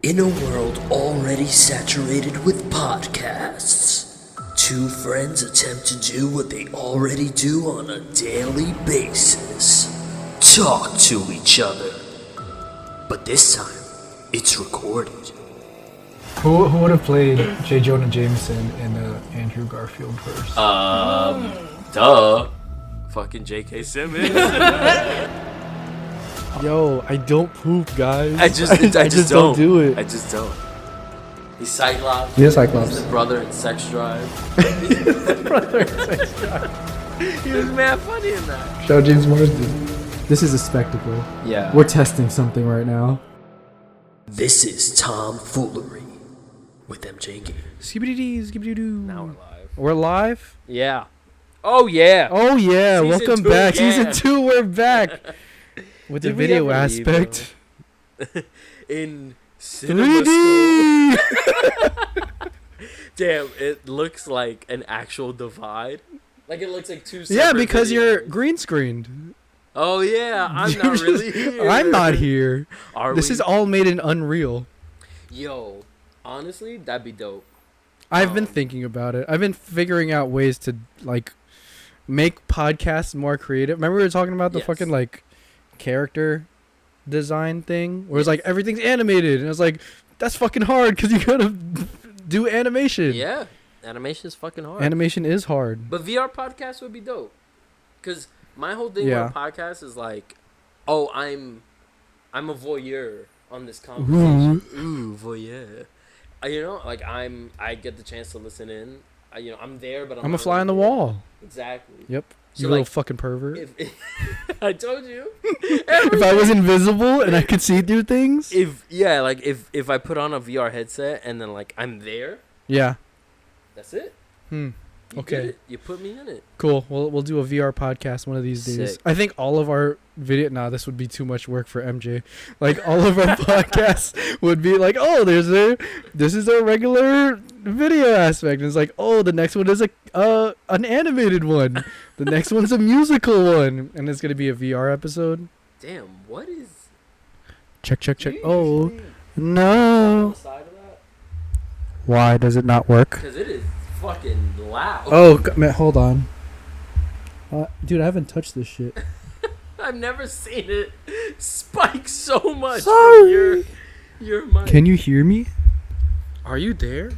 In a world already saturated with podcasts, two friends attempt to do what they already do on a daily basis. Talk to each other. But this time, it's recorded. Who would have played J. Jonah Jameson in Andrew Garfield verse? Duh. Fucking J.K. Simmons. Yo, I don't poop, guys. I just don't do it. I just don't. He's Cyclops. He is Cyclops. He's the brother in Sex Drive. Brother in Sex Drive. He was mad funny in that. Shout out James Marsden. This is a spectacle. Yeah. We're testing something right now. This is Tomfoolery with MJ Game. Skibbity-dee-doo. Now we're live. We're live? Yeah. Oh yeah. Oh yeah, Season welcome 2, back. yeah. Season 2, we're back. With the Did we video ever leave, aspect. In cinema 3D! school. Damn, it looks like an actual divide. Like it looks like two separate Yeah, because you're videos. green screened. Oh yeah, I'm not really here. I'm not here. This we? is all made in Unreal. Yo, honestly, that'd be dope. I've been thinking about it. I've been figuring out ways to like make podcasts more creative. Remember we were talking about the Yes. fucking like character design thing where it's like everything's animated and it's like that's fucking hard because you gotta do animation. Yeah, animation is fucking hard. Animation is hard. But VR podcast would be dope. Cause my whole thing Yeah. with podcast is like, oh, I'm a voyeur on this conversation. Ooh, voyeur. You know, like I get the chance to listen in. I'm there, but I'm a not fly on the really there. wall. Exactly. Yep. So, You little like, fucking pervert. If I told you. If I was invisible and I could see through things. If I put on a VR headset and then like I'm there, Yeah. that's it. You Okay. did it. You put me in it. Cool. We'll do a VR podcast one of these days. Sick. I think all of our video. Nah, this would be too much work for MJ. Like all of our podcasts would be like, oh, this is our regular video aspect. And it's like, oh, the next one is an animated one. The next one's a musical one, and it's gonna be a VR episode. Damn, what is? Check. Do you Oh usually no! on the side of that? Why does it not work? Because it is fucking loud. Oh, man, hold on. Dude, I haven't touched this shit. I've never seen it spike so much. Sorry. From your mic. Can you hear me? Are you there? Are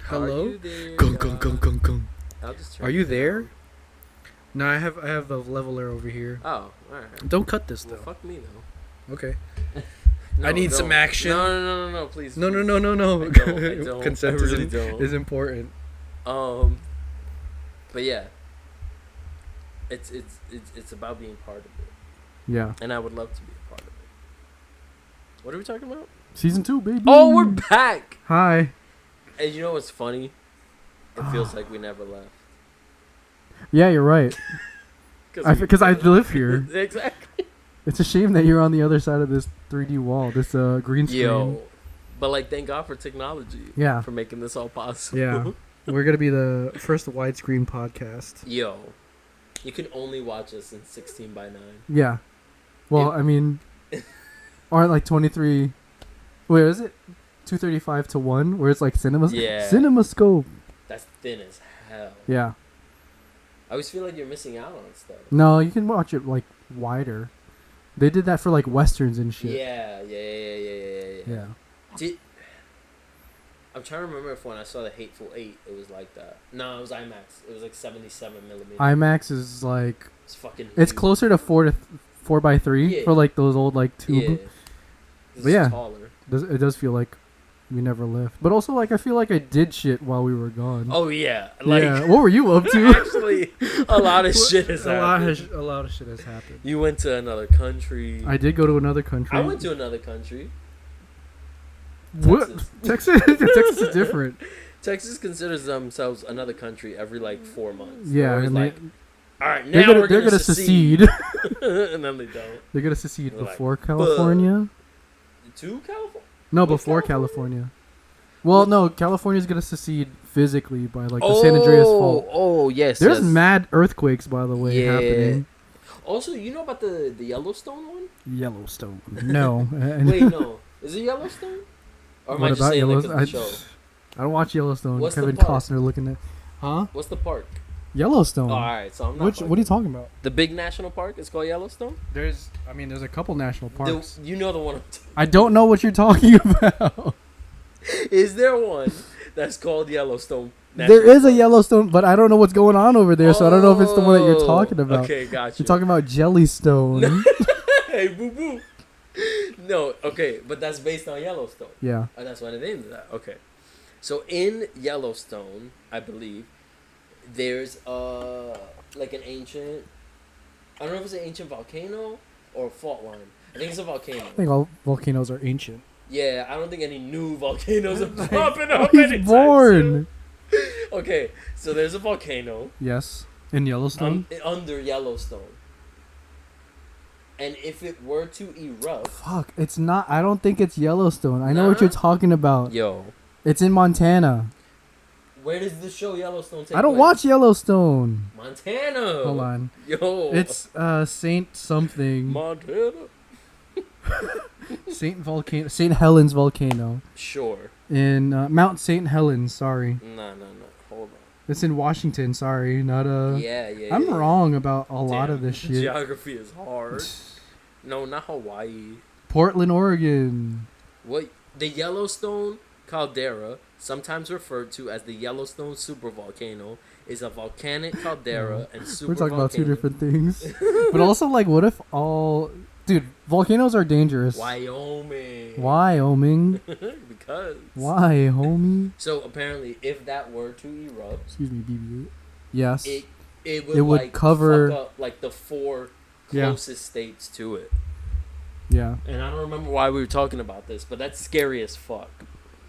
Hello? you there, Gong. I'll just turn Are you it there? down. No, I have the leveler over here. Oh, alright. Don't cut this Well, though. fuck me though. Okay. No, I need don't. some action. No, please. No. I don't. Consent I really don't. is important. But yeah, it's about being part of it, Yeah. and I would love to be a part of it. What are we talking about? Season 2, baby. Oh, we're back. Hi. And you know what's funny? It feels like we never left. Yeah, you're right. Because I live here. Exactly. It's a shame that you're on the other side of this 3D wall, this green screen. Yo, but like, thank God for technology. Yeah. For making this all possible. Yeah. We're going to be the first widescreen podcast. Yo, you can only watch us in 16:9. Yeah. Well, I mean, aren't like 23... Wait, is it 235:1? Where it's like CinemaScope. That's thin as hell. Yeah. I always feel like you're missing out on stuff. No, you can watch it like wider. They did that for like westerns and shit. Yeah. Yeah. I'm trying to remember if when I saw the Hateful Eight, it was like that. No, it was IMAX. It was like 77 millimeter. IMAX is like It's fucking. it's huge. closer to 4x3 Yeah. for like those old like tube. Yeah. This But yeah. is taller. It does feel like we never left. But also like I feel like I did shit while we were gone. Oh yeah. Like yeah. What were you up to? actually, a lot of shit has happened. A lot of shit has happened. You went to another country. I did go to another country. I went to another country. What? Texas? Texas is different. Texas considers themselves another country every like 4 months. Yeah, They're and like, all right, they're now gonna, we're gonna secede. and then they don't. They're gonna secede They're like, before California. To California? No, What's before California. Well, no, California's gonna secede physically by like the Oh, San Andreas Fault. Oh, yes. There's yes. mad earthquakes, by the way, happening. Also, you know about the Yellowstone one? Yellowstone. No. Wait, no. Is it Yellowstone? Or am What I just about saying that 'cause Yellowstone? of the show? I don't watch Yellowstone. What's the Kevin park? Costner looking at. Huh? What's the park? Yellowstone. Oh, all right, so I'm not. What are you talking about? The big national park is called Yellowstone. There's a couple national parks. You know the one. I don't know what you're talking about. Is there one that's called Yellowstone? There is a Yellowstone, but I don't know what's going on over there, so I don't know if it's the one that you're talking about. Okay, gotcha. You're talking about Jellystone. Hey, boo boo. No, okay, but that's based on Yellowstone. Yeah. And that's why they named that. Okay. So in Yellowstone, I believe, there's like an ancient, I don't know if it's an ancient volcano or a fault line. I think it's a volcano. I think all volcanoes are ancient. Yeah, I don't think any new volcanoes are popping up He's anytime born. soon. Okay, so there's a volcano Yes. In Yellowstone. under Yellowstone. And if it were to erupt, Fuck, it's not. I don't think it's Yellowstone. I know what Nah? you're talking about. yo, It's in Montana. where does the show Yellowstone take I don't place? watch Yellowstone. Montana. Hold on. Yo. It's Saint something. Montana. Saint Helens volcano Sure. in Mount Saint Helens. Sorry, No. Hold it's in Washington. Sorry, not on. Yeah. I'm yeah. wrong about a lot Damn, of this shit. Geography is hard. No, not Hawaii. Portland, Oregon. What? The Yellowstone caldera, sometimes referred to as the Yellowstone supervolcano, is a volcanic caldera and supervolcano. We're talking about two different things. But also, like, what if all... Dude, volcanoes are dangerous. Wyoming. Wyoming. Because. Why, homie? So apparently, if that were to erupt, Excuse me, BB-8. Yes. it would, It would like, cover- fuck up like the four Yeah. closest states to it. Yeah. And I don't remember why we were talking about this, but that's scary as fuck.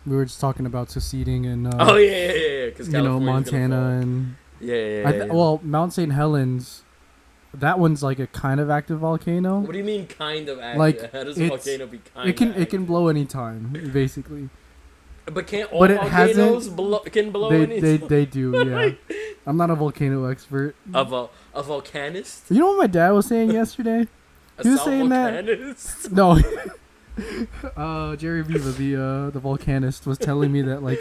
We were just talking about seceding and, Oh yeah. Because Montana and... Yeah. Well, Mount St. Helens, that one's like a kind of active volcano. What do you mean, kind of active? Like, How does a it's- volcano be kind? It can blow anytime, basically. But can't all But it volcanoes hasn't- can blow They anytime? they do, yeah. I'm not a volcano expert. A volcanist? You know what my dad was saying yesterday? A He was saying that- volcanist? No. Jerry Viva, the volcanist, was telling me that, like,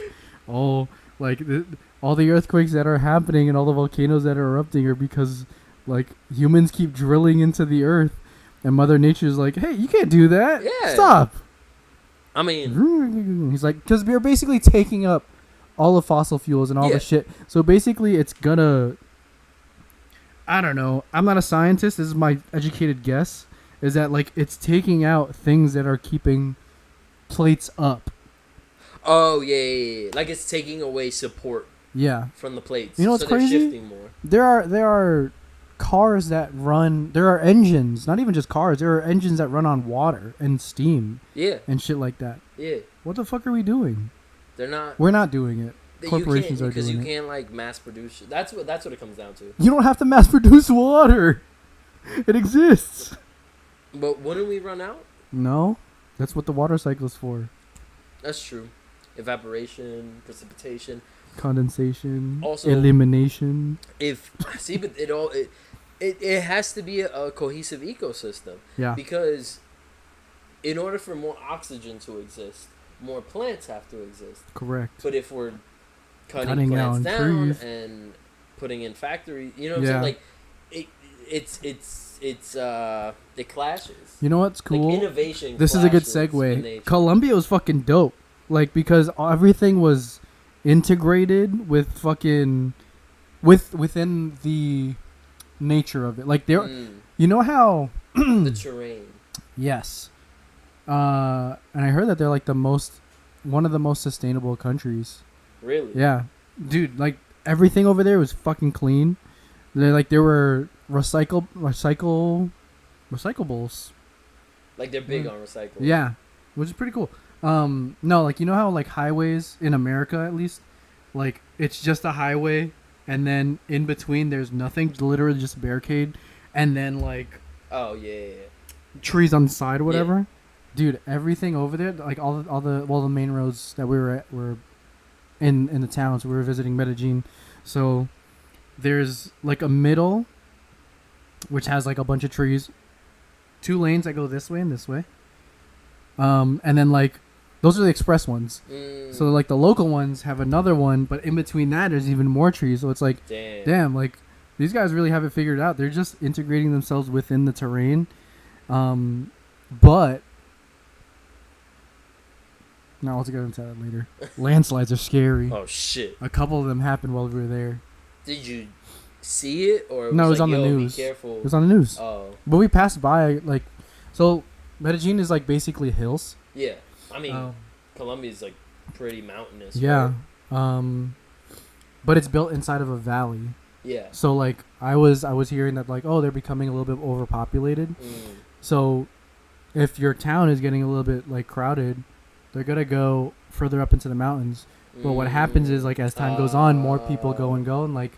all the earthquakes that are happening and all the volcanoes that are erupting are because, like, humans keep drilling into the earth, and Mother Nature's like, hey, you can't do that. Yeah. Stop. I mean, He's like, because we're basically taking up all the fossil fuels and all Yeah. the shit. So basically, it's gonna. I don't know. I'm not a scientist. This is my educated guess. Is that, like, it's taking out things that are keeping plates up. oh yeah. Like it's taking away support Yeah. from the plates. You know what's so they're crazy? shifting more. There are cars that run. There are engines, not even just cars. There are engines that run on water and steam Yeah. and shit like that. Yeah. What the fuck are we doing? They're not. We're not doing it. Corporations are because doing you it. can't like mass produce. That's what it comes down to. You don't have to mass produce water. It exists. But wouldn't we run out? No, that's what the water cycle is for. That's true. Evaporation, precipitation, Condensation, Also- elimination. but it has to be a cohesive ecosystem. Yeah. Because in order for more oxygen to exist, more plants have to exist. Correct. But if we're cutting Cutting plants down down trees. and putting in factories, you know what I'm Yeah. saying? Like it clashes. You know what's cool? Like innovation. This is a good clashes with segue. nature. Colombia was fucking dope. Like, because everything was integrated with fucking within the nature of it. Like, there, you know how The terrain. yes. And I heard that they're like one of the most sustainable countries. Really? Yeah. Dude, like, everything over there was fucking clean. There were recyclables. Like they're big on recycling. Yeah, which is pretty cool. No, like, you know how, like, highways in America, at least, like, it's just a highway, and then in between there's nothing, literally just a barricade, and then, like, Oh yeah. trees on the side or whatever. Dude, everything over there, like, all the main roads that we were at were in the towns. We were visiting Medellin, so there's, like, a middle, which has, like, a bunch of trees, 2 lanes that go this way and this way, and then, like, Those are the express ones. Mm. So like the local ones have another one, but in between that there's even more trees. So it's like, damn, like these guys really have it figured out. They're just integrating themselves within the terrain. But no, let's get into that later. Landslides are scary. Oh shit! A couple of them happened while we were there. Did you see it or No, it was like, on the yo, news. Be careful. It was on the news. Oh But we passed by like, so Medellin is like basically hills. yeah, I mean Colombia's like pretty mountainous. Yeah. Right? But it's built inside of a valley. Yeah. So like I was hearing that like, oh, they're becoming a little bit overpopulated. So if your town is getting a little bit like crowded, they're gonna go further up into the mountains. But what happens is like as time goes on, more people go and like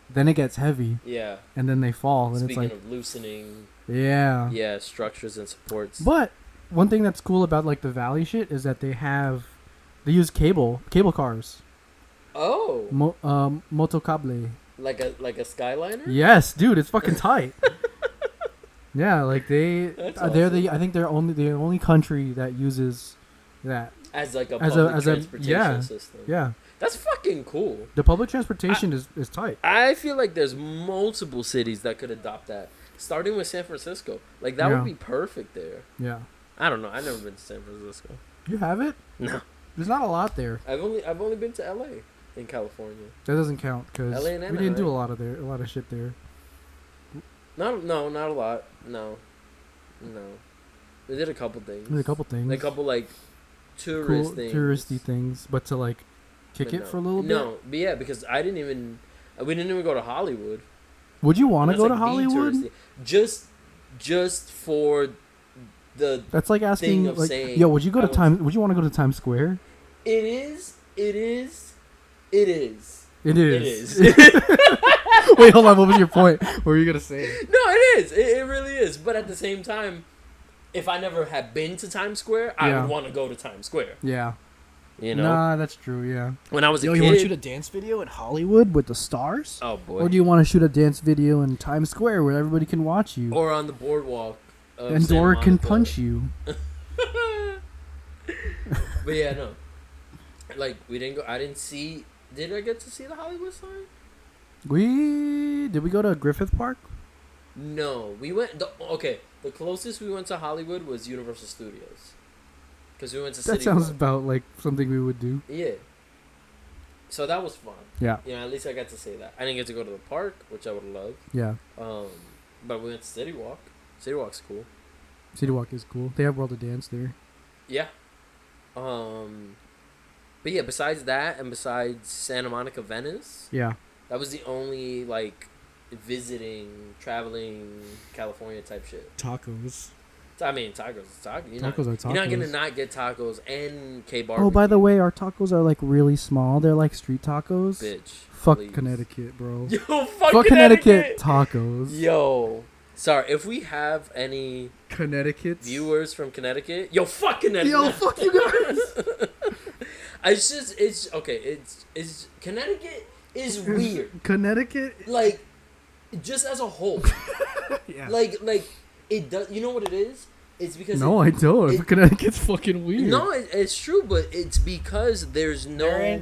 then it gets heavy. Yeah. And then they fall and Speaking it's like of loosening. Yeah. Yeah, structures and supports. But one thing that's cool about like the valley shit is that they use cable cars. Oh. Motocable. Like a Skyliner? Yes, dude, it's fucking tight. Yeah, like they're awesome. I think they're the only country that uses that as like a public transportation system. Yeah. That's fucking cool. The public transportation is tight. I feel like there's multiple cities that could adopt that. Starting with San Francisco. Like that would be perfect there. Yeah. I don't know. I've never been to San Francisco. You have it? No. There's not a lot there. I've only been to LA in California. That doesn't count because we didn't do a lot of shit there. Not a lot. No. We did a couple things. Like a couple like tourist things. Touristy things, but to like kick it for a little bit. No, but yeah, because we didn't even go to Hollywood. Would you want to That's go to like Hollywood? Just for the. That's like asking, thing of like, saying, yo, would you want to go to Times Square? It is. It is. Wait, hold on. What was your point? What were you gonna say? No, it is. It really is. But at the same time, if I never had been to Times Square, I would want to go to Times Square. Yeah. You know. Nah, that's true. Yeah. When I was a kid, you want to shoot a dance video in Hollywood with the stars? Oh boy. Or do you want to shoot a dance video in Times Square where everybody can watch you? Or on the boardwalk. And Dora can punch you. But yeah, no. Like we didn't go. I didn't see. Did I get to see the Hollywood sign? Did we go to Griffith Park? No, we went. The closest we went to Hollywood was Universal Studios. Because we went to City That sounds Walk. about like something we would do. Yeah. So that was fun. Yeah. You know, at least I got to say that. I didn't get to go to the park, which I would love. Yeah. But we went to City Walk. City Walk's cool. City Walk is cool. They have World of Dance there. Yeah. But yeah, besides that and besides Santa Monica, Venice. Yeah. That was the only like visiting, traveling California type shit. Tacos. I mean, tacos is tacos. Tacos are tacos. You're not gonna not get tacos and K-bar. Oh, by the way, our tacos are like really small. They're like street tacos. Bitch. Fuck please. Connecticut, bro. Yo, fuck Connecticut tacos. Yo. Sorry, if we have any Connecticut viewers from Connecticut, yo, fuck Connecticut. Yo, fuck you guys. It's Connecticut is weird. Connecticut, like, just as a whole. Yeah. Like it does. You know what it is? It's because I don't. Connecticut's fucking weird. No, it's true, but it's because there's no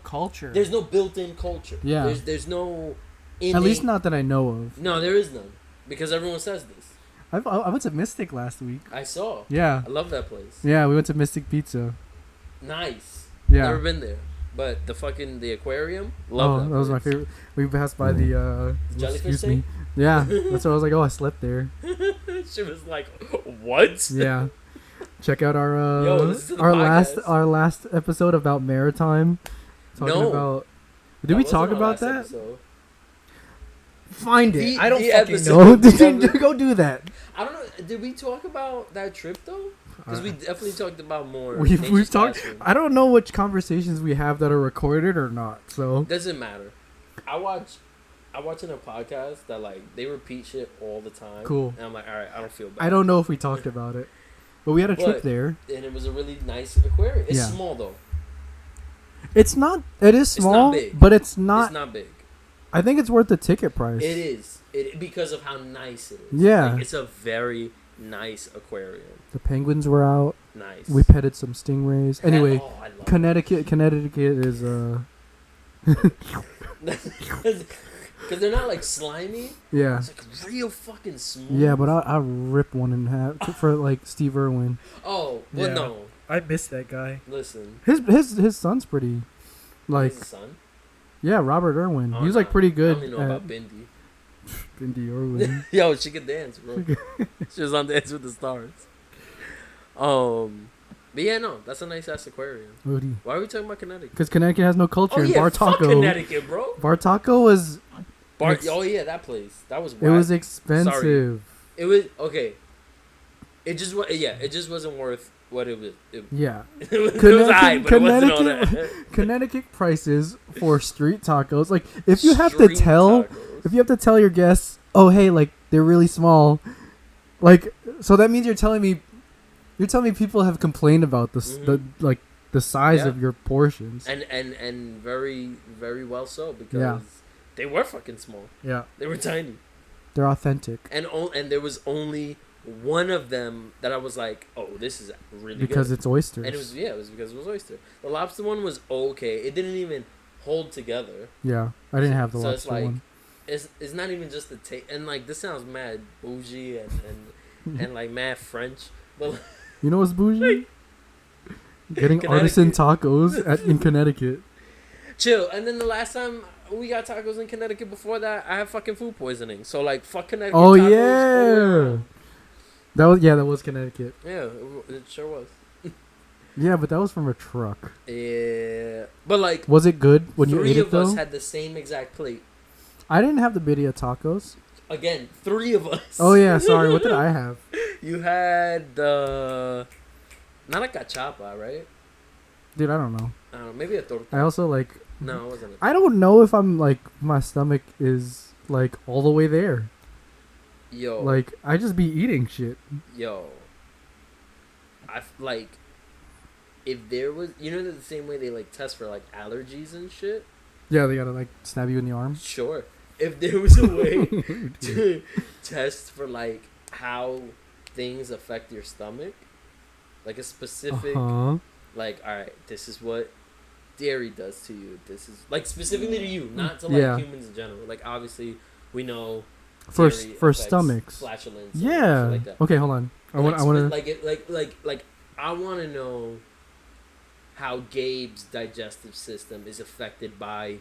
culture. There's no built-in culture. Yeah. There's no. At least not that I know of. No, there is none because everyone says this. I went to Mystic last week. I saw. Yeah. I love that place. Yeah, we went to Mystic Pizza. Nice. Yeah. Never been there. But the aquarium, love that was my favorite. We passed by the jellyfish thing? Yeah. That's what I was like, oh, I slept there. She was like, what? Yeah. Check out our podcast. our last episode about maritime. Talking about Did we talk about that? Episode. Find it. I don't fucking episode- know. Go do that. I don't know. Did we talk about that trip though? Because we definitely talked about more. We've talked. I don't know which conversations we have that are recorded or not. So doesn't matter. I watch in a podcast that like they repeat shit all the time. Cool. And I'm like, all right, I don't feel bad. I don't know if we talked about it, but we had a trip there, and it was a really nice aquarium. It's small though. It's not. It is small, big. but it's not. It's not big. I think it's worth the ticket price. It is. Because of how nice it is. Yeah. Like, it's a very nice aquarium. The penguins were out. Nice. We petted some stingrays. Anyway, Oh, I love Connecticut is because they're not like slimy. yeah. It's like real fucking smooth. Yeah, but I'll rip one in half for like Steve Irwin. Oh well, Yeah. no. I miss that guy. Listen. His son's pretty, like His son. yeah, Robert Irwin. Oh, He was no. like pretty I good. only know about Bindi. Bindi Irwin. Yo, she could dance, bro. She was on Dance with the Stars. But yeah, no, that's a nice ass aquarium. Odie. Why are we talking about Connecticut? Because Connecticut has no culture. Oh and yeah, Bar fuck Taco. Connecticut, bro. Bar Taco was. Oh yeah, that place. That was. It whack. was expensive. It was okay. It just was. Yeah, it just wasn't worth what it was. Yeah. It was alright, but it wasn't all that. Connecticut prices for street tacos. Like if you have to Street tell, tacos. if you have to tell your guests, oh hey, like they're really small, like so that means you're telling me people have complained about this, the size Yeah. of your portions. and very very well so because Yeah. they were fucking small. Yeah, They were tiny, they're authentic and there was only one of them that I was like, oh, this is really because good. it's oysters. And it was because it was oyster. The lobster one was okay. It didn't even hold together. yeah, I didn't have the So it's lobster like one. it's not even just the taste. And like this sounds mad bougie and like mad French, but You know what's bougie? Getting artisan tacos in Connecticut. chill. And then the last time we got tacos in Connecticut before that, I had fucking food poisoning. So like fuck Connecticut. Oh tacos, yeah, that was Connecticut. yeah, it sure was. Yeah, but that was from a truck. Yeah, but like Was it good when you three ate it of us though? had the same exact plate. I didn't have the birria tacos. Again, three of us. Oh yeah, sorry. What did I have? You had the not a cachapa, right? Dude, I don't know. I don't know, maybe a torta. I also like. No, it wasn't. I don't know if I'm like my stomach is like all the way there. Yo, Like I just be eating shit. yo. Like, if there was, the same way they like test for like allergies and shit. Yeah, they gotta like stab you in the arm. Sure, if there was a way to test for like how things affect your stomach, like a specific, like, all right, this is what dairy does to you. This is like specifically to you, not to like Yeah. humans in general. Like obviously we know For dairy for affects stomachs. flatulence. And Yeah. shit like that. Okay, hold on. I want to. Like I want to know how Gabe's digestive system is affected by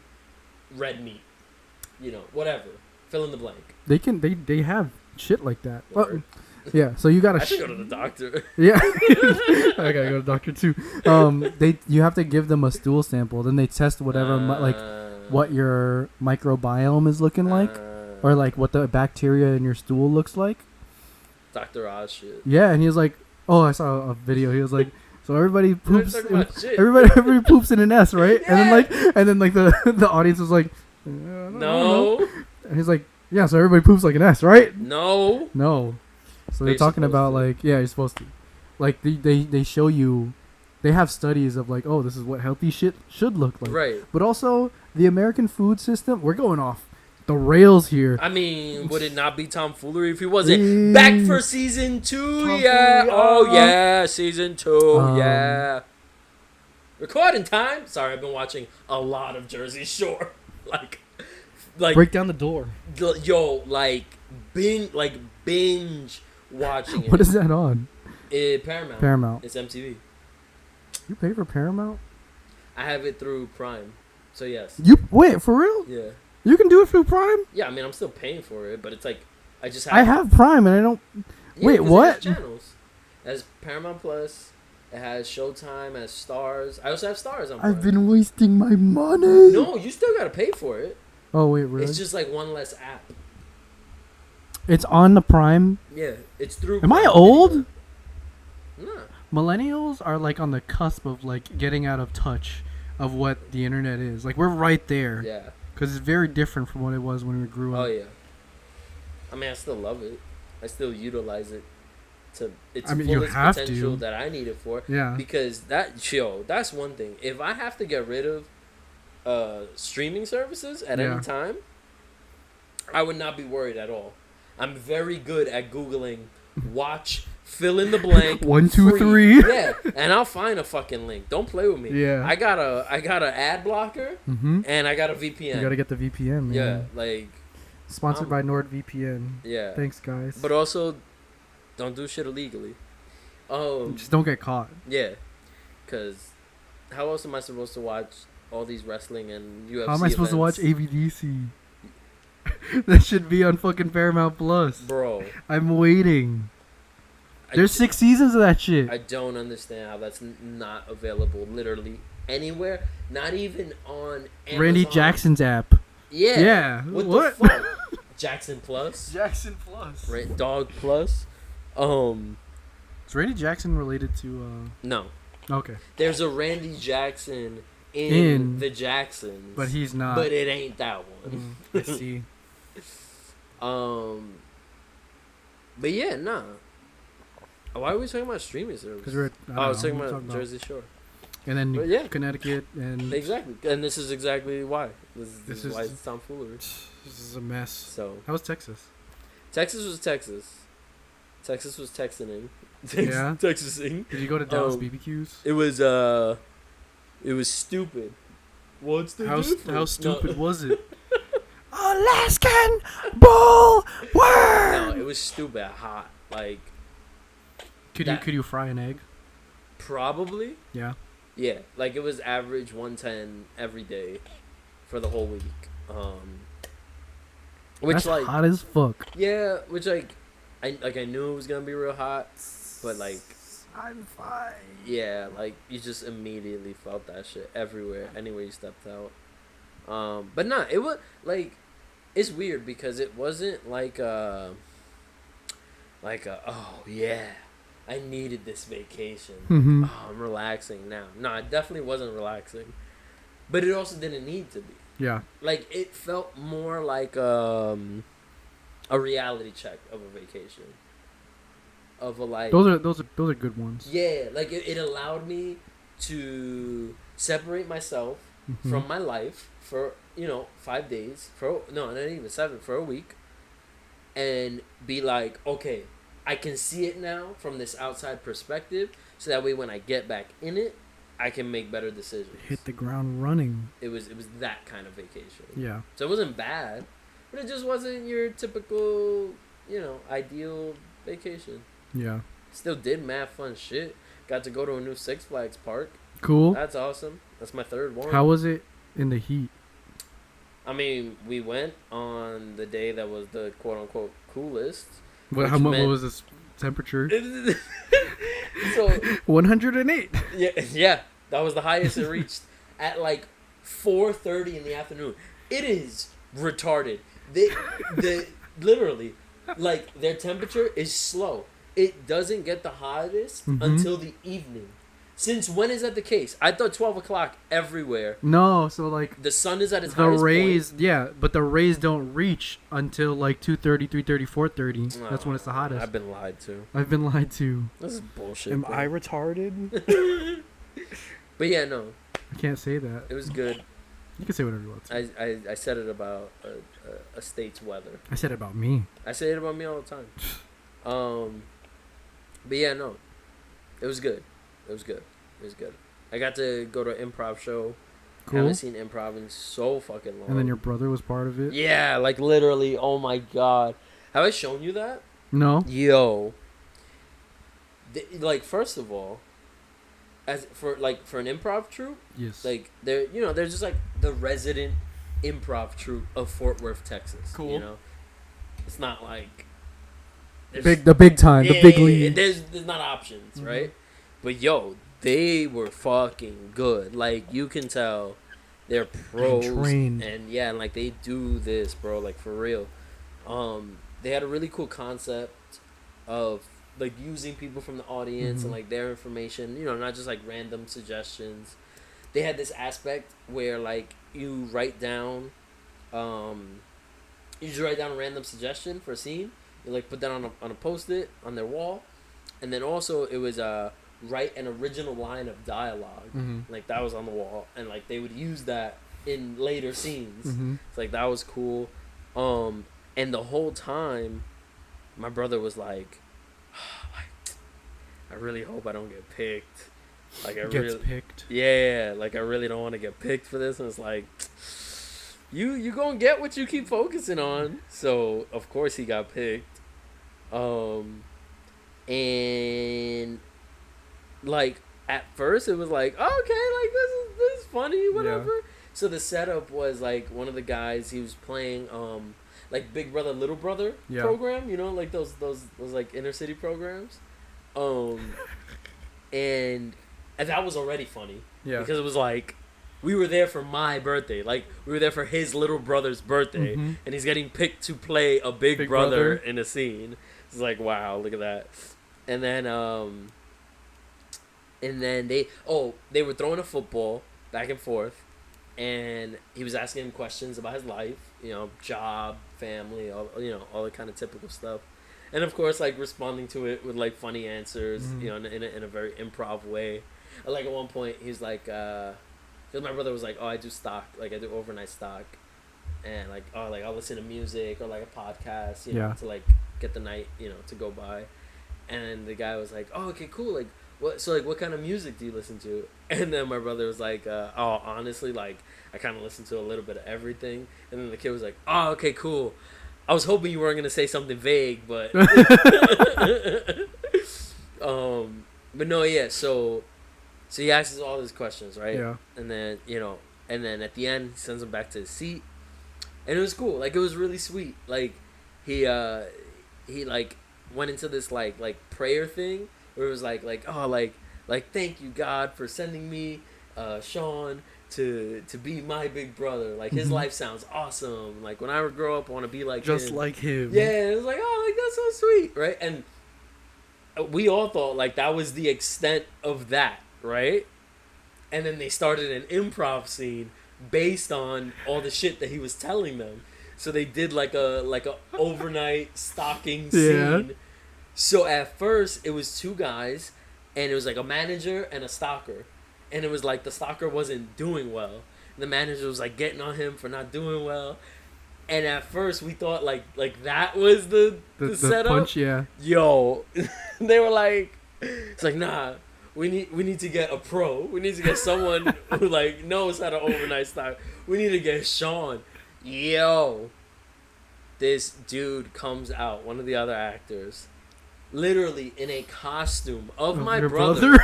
red meat. Whatever. Fill in the blank. They have shit like that. Word. Yeah. So you gotta. I should go to the doctor. Yeah, I gotta go to the doctor too. You have to give them a stool sample, then they test whatever what your microbiome is looking like, or like what the bacteria in your stool looks like. Dr. Oz shit. Yeah, and he was like, "Oh, I saw a video." He was like, "So everybody poops, talking about shit. everybody poops in an S, right?" Yeah. And then the audience was like, I don't know." No. And he's like, "Yeah, so everybody poops like an S, right?" No. No. So they're You're talking supposed about to. like, yeah, you're supposed to. Like they show you, they have studies of like, oh, this is what healthy shit should look like. Right. But also the American food system, we're going off the rails here. I mean, would it not be tomfoolery if he wasn't back for season 2? Tomfoolery, Yeah. Oh yeah, season 2. Um, Yeah. Recording time. Sorry, I've been watching a lot of Jersey Shore. like, Break down the door. yo, binge watching it. What is that on? Paramount. Paramount. It's MTV. You pay for Paramount? I have it through Prime. So yes. You wait for real? Yeah. You can do it through Prime? Yeah, I mean, I'm still paying for it, but it's like I just I have Prime and I don't. Yeah, Wait, 'cause what? It has channels. It has Paramount Plus. It has Showtime. It has Stars. I also have Stars on Prime. I've been wasting my money. No, you still gotta pay for it. Oh wait, really? It's just like one less app. It's on the Prime. Yeah, it's through. Am I Prime old? Video. Nah. Millennials are like on the cusp of like getting out of touch of what the internet is. Like we're right there. Yeah. Because it's very different from what it was when we grew up. Oh yeah. I mean, I still love it. I still utilize it to its You fullest have potential to. that I need it for. Yeah. Because that's one thing. If I have to get rid of streaming services at Yeah. any time, I would not be worried at all. I'm very good at Googling watch, fill in the blank. 1, 2, free. 3. Yeah, and I'll find a fucking link. Don't play with me. Yeah. I got a ad blocker and I got a VPN. You gotta get the VPN, man. Yeah, like Sponsored by NordVPN. yeah. Thanks, guys. But also, don't do shit illegally. Just don't get caught. Yeah, because how else am I supposed to watch all these wrestling and UFC How am I supposed to watch events? AVDC? That should be on fucking Paramount Plus. Bro, I'm waiting. I There's 6 seasons of that shit. I don't understand how that's not available literally anywhere. Not even on Amazon. Randy Jackson's app. Yeah. Yeah. What? The fuck? Jackson Plus? Jackson Plus. Dog Plus? Is Randy Jackson related to? No. Okay. There's a Randy Jackson in the Jacksons. But he's not. But it ain't that one. I see. But yeah, nah. Why are we talking about streaming service? Because I was talking about Jersey Shore. And then But yeah. Connecticut and Exactly. And this is exactly why. This is why is- it's tomfoolery. this is a mess. So How was Texas? Texas was Texas. Texas was Texaning. Yeah? Texasing. Did you go to Dallas Um, BBQs? It was stupid. What's the How difference? stupid was it? Alaskan bull No, it was stupid hot. Like Could you fry an egg? probably. Yeah. Yeah, like it was average 110 every day for the whole week. Which That's like hot as fuck. yeah, which like I knew it was gonna be real hot, but like I'm fine. yeah, like you just immediately felt that shit everywhere, anywhere you stepped out. But nah, it was like it's weird because it wasn't like oh yeah, I needed this vacation. Mhm. Oh, I'm relaxing now. No, it definitely wasn't relaxing, but it also didn't need to be. Yeah. Like it felt more like a reality check of a vacation. Of a like Those are good ones. yeah, like it allowed me to separate myself Mhm. from my life for 5 days not even 7 for a week, and be like, okay, I can see it now from this outside perspective, so that way when I get back in it, I can make better decisions. Hit the ground running. It was that kind of vacation. Yeah. So it wasn't bad, but it just wasn't your typical, ideal vacation. Yeah. Still did mad fun shit. Got to go to a new Six Flags park. Cool. That's awesome. That's my third one. How was it in the heat? I mean, we went on the day that was the quote unquote coolest. What was this temperature? So 108. yeah, that was the highest it reached at like 4:30 in the afternoon. It is retarded. The literally, like their temperature is slow. It doesn't get the hottest until the evening. Since when is that the case? I thought 12 o'clock everywhere. No, so like The sun is at its the highest rays, point. yeah, but the rays don't reach until like 2:30, 3:30, 4:30. That's when it's the hottest. I've been lied to. I've been lied to. This is bullshit. Am bro. I retarded? But yeah, no, I can't say that. it was good. You can say whatever you want to. I said it about a state's weather. I said it about me. I say it about me all the time. But yeah, no, it was good. It was good. It was good. I got to go to an improv show. Cool. Haven't seen improv in so fucking long. And then your brother was part of it? Yeah, like literally. Oh my god. Have I shown you that? No. Yo. Like first of all, as for an improv troupe, Yes. like they're just like the resident improv troupe of Fort Worth, Texas. Cool. You know, it's not like there's- the big time, the big league. There's not options, right? But yo, they were fucking good. Like you can tell they're pros trained. and yeah, and like they do this, bro, like for real. They had a really cool concept of like using people from the audience and like their information, not just like random suggestions. They had this aspect where like you write down a random suggestion for a scene. You like put that on a post-it on their wall, and then also it was write an original line of dialogue. Like that was on the wall, and like they would use that in later scenes. It's like that was cool. And the whole time my brother was like, I really hope I don't get picked. Like I Gets really, picked. yeah, like I really don't want to get picked for this. And it's like, you gonna get what you keep focusing on. So of course he got picked. And like at first it was like, oh, okay, like this is funny, whatever. Yeah. So the setup was like one of the guys, he was playing like Big Brother Little Brother Yeah. program, you know, like those like inner city programs. And that was already funny. Yeah. Because it was like we were there for my birthday. Like we were there for his little brother's birthday, Mhm. and he's getting picked to play a big Big brother brother. in a scene. It's like, wow, look at that. And then they were throwing a football back and forth, and he was asking him questions about his life, you know, job, family, all the kind of typical stuff. And of course, like responding to it with like funny answers, Mhm. you know, in a very improv way. Like at one point, he was like, because my brother was like, oh, I do stock, like I do overnight stock, and like, oh, like I'll listen to music or like a podcast, you know, Yeah. to like get the night, you know, to go by. And the guy was like, oh, okay, cool, like what kind of music do you listen to? And then my brother was like, oh, honestly, like I kind of listen to a little bit of everything. And then the kid was like, oh, okay, cool. I was hoping you weren't gonna say something vague, but but no, yeah. So he asks us all these questions, right? Yeah. And then at the end, he sends him back to his seat, and it was cool. Like it was really sweet. Like he like went into this like prayer thing where it was like oh like thank you God for sending me Sean to be my big brother. Like his Mhm. life sounds awesome. Like when I grow up, I want to be like Just him. like him. Yeah, it was like, oh, like that's so sweet, right? And we all thought like that was the extent of that, right? And then they started an improv scene based on all the shit that he was telling them. So they did like a overnight stalking scene. Yeah. So at first it was two guys, and it was like a manager and a stalker. And it was like the stalker wasn't doing well. The manager was like getting on him for not doing well. And at first we thought like that was the setup. Punch, yeah. Yo, they were like, it's like, nah, we need to get a pro. We need to get someone who like knows how to overnight stalk. We need to get Sean. Yo, this dude comes out, one of the other actors, literally in a costume of my Your brother.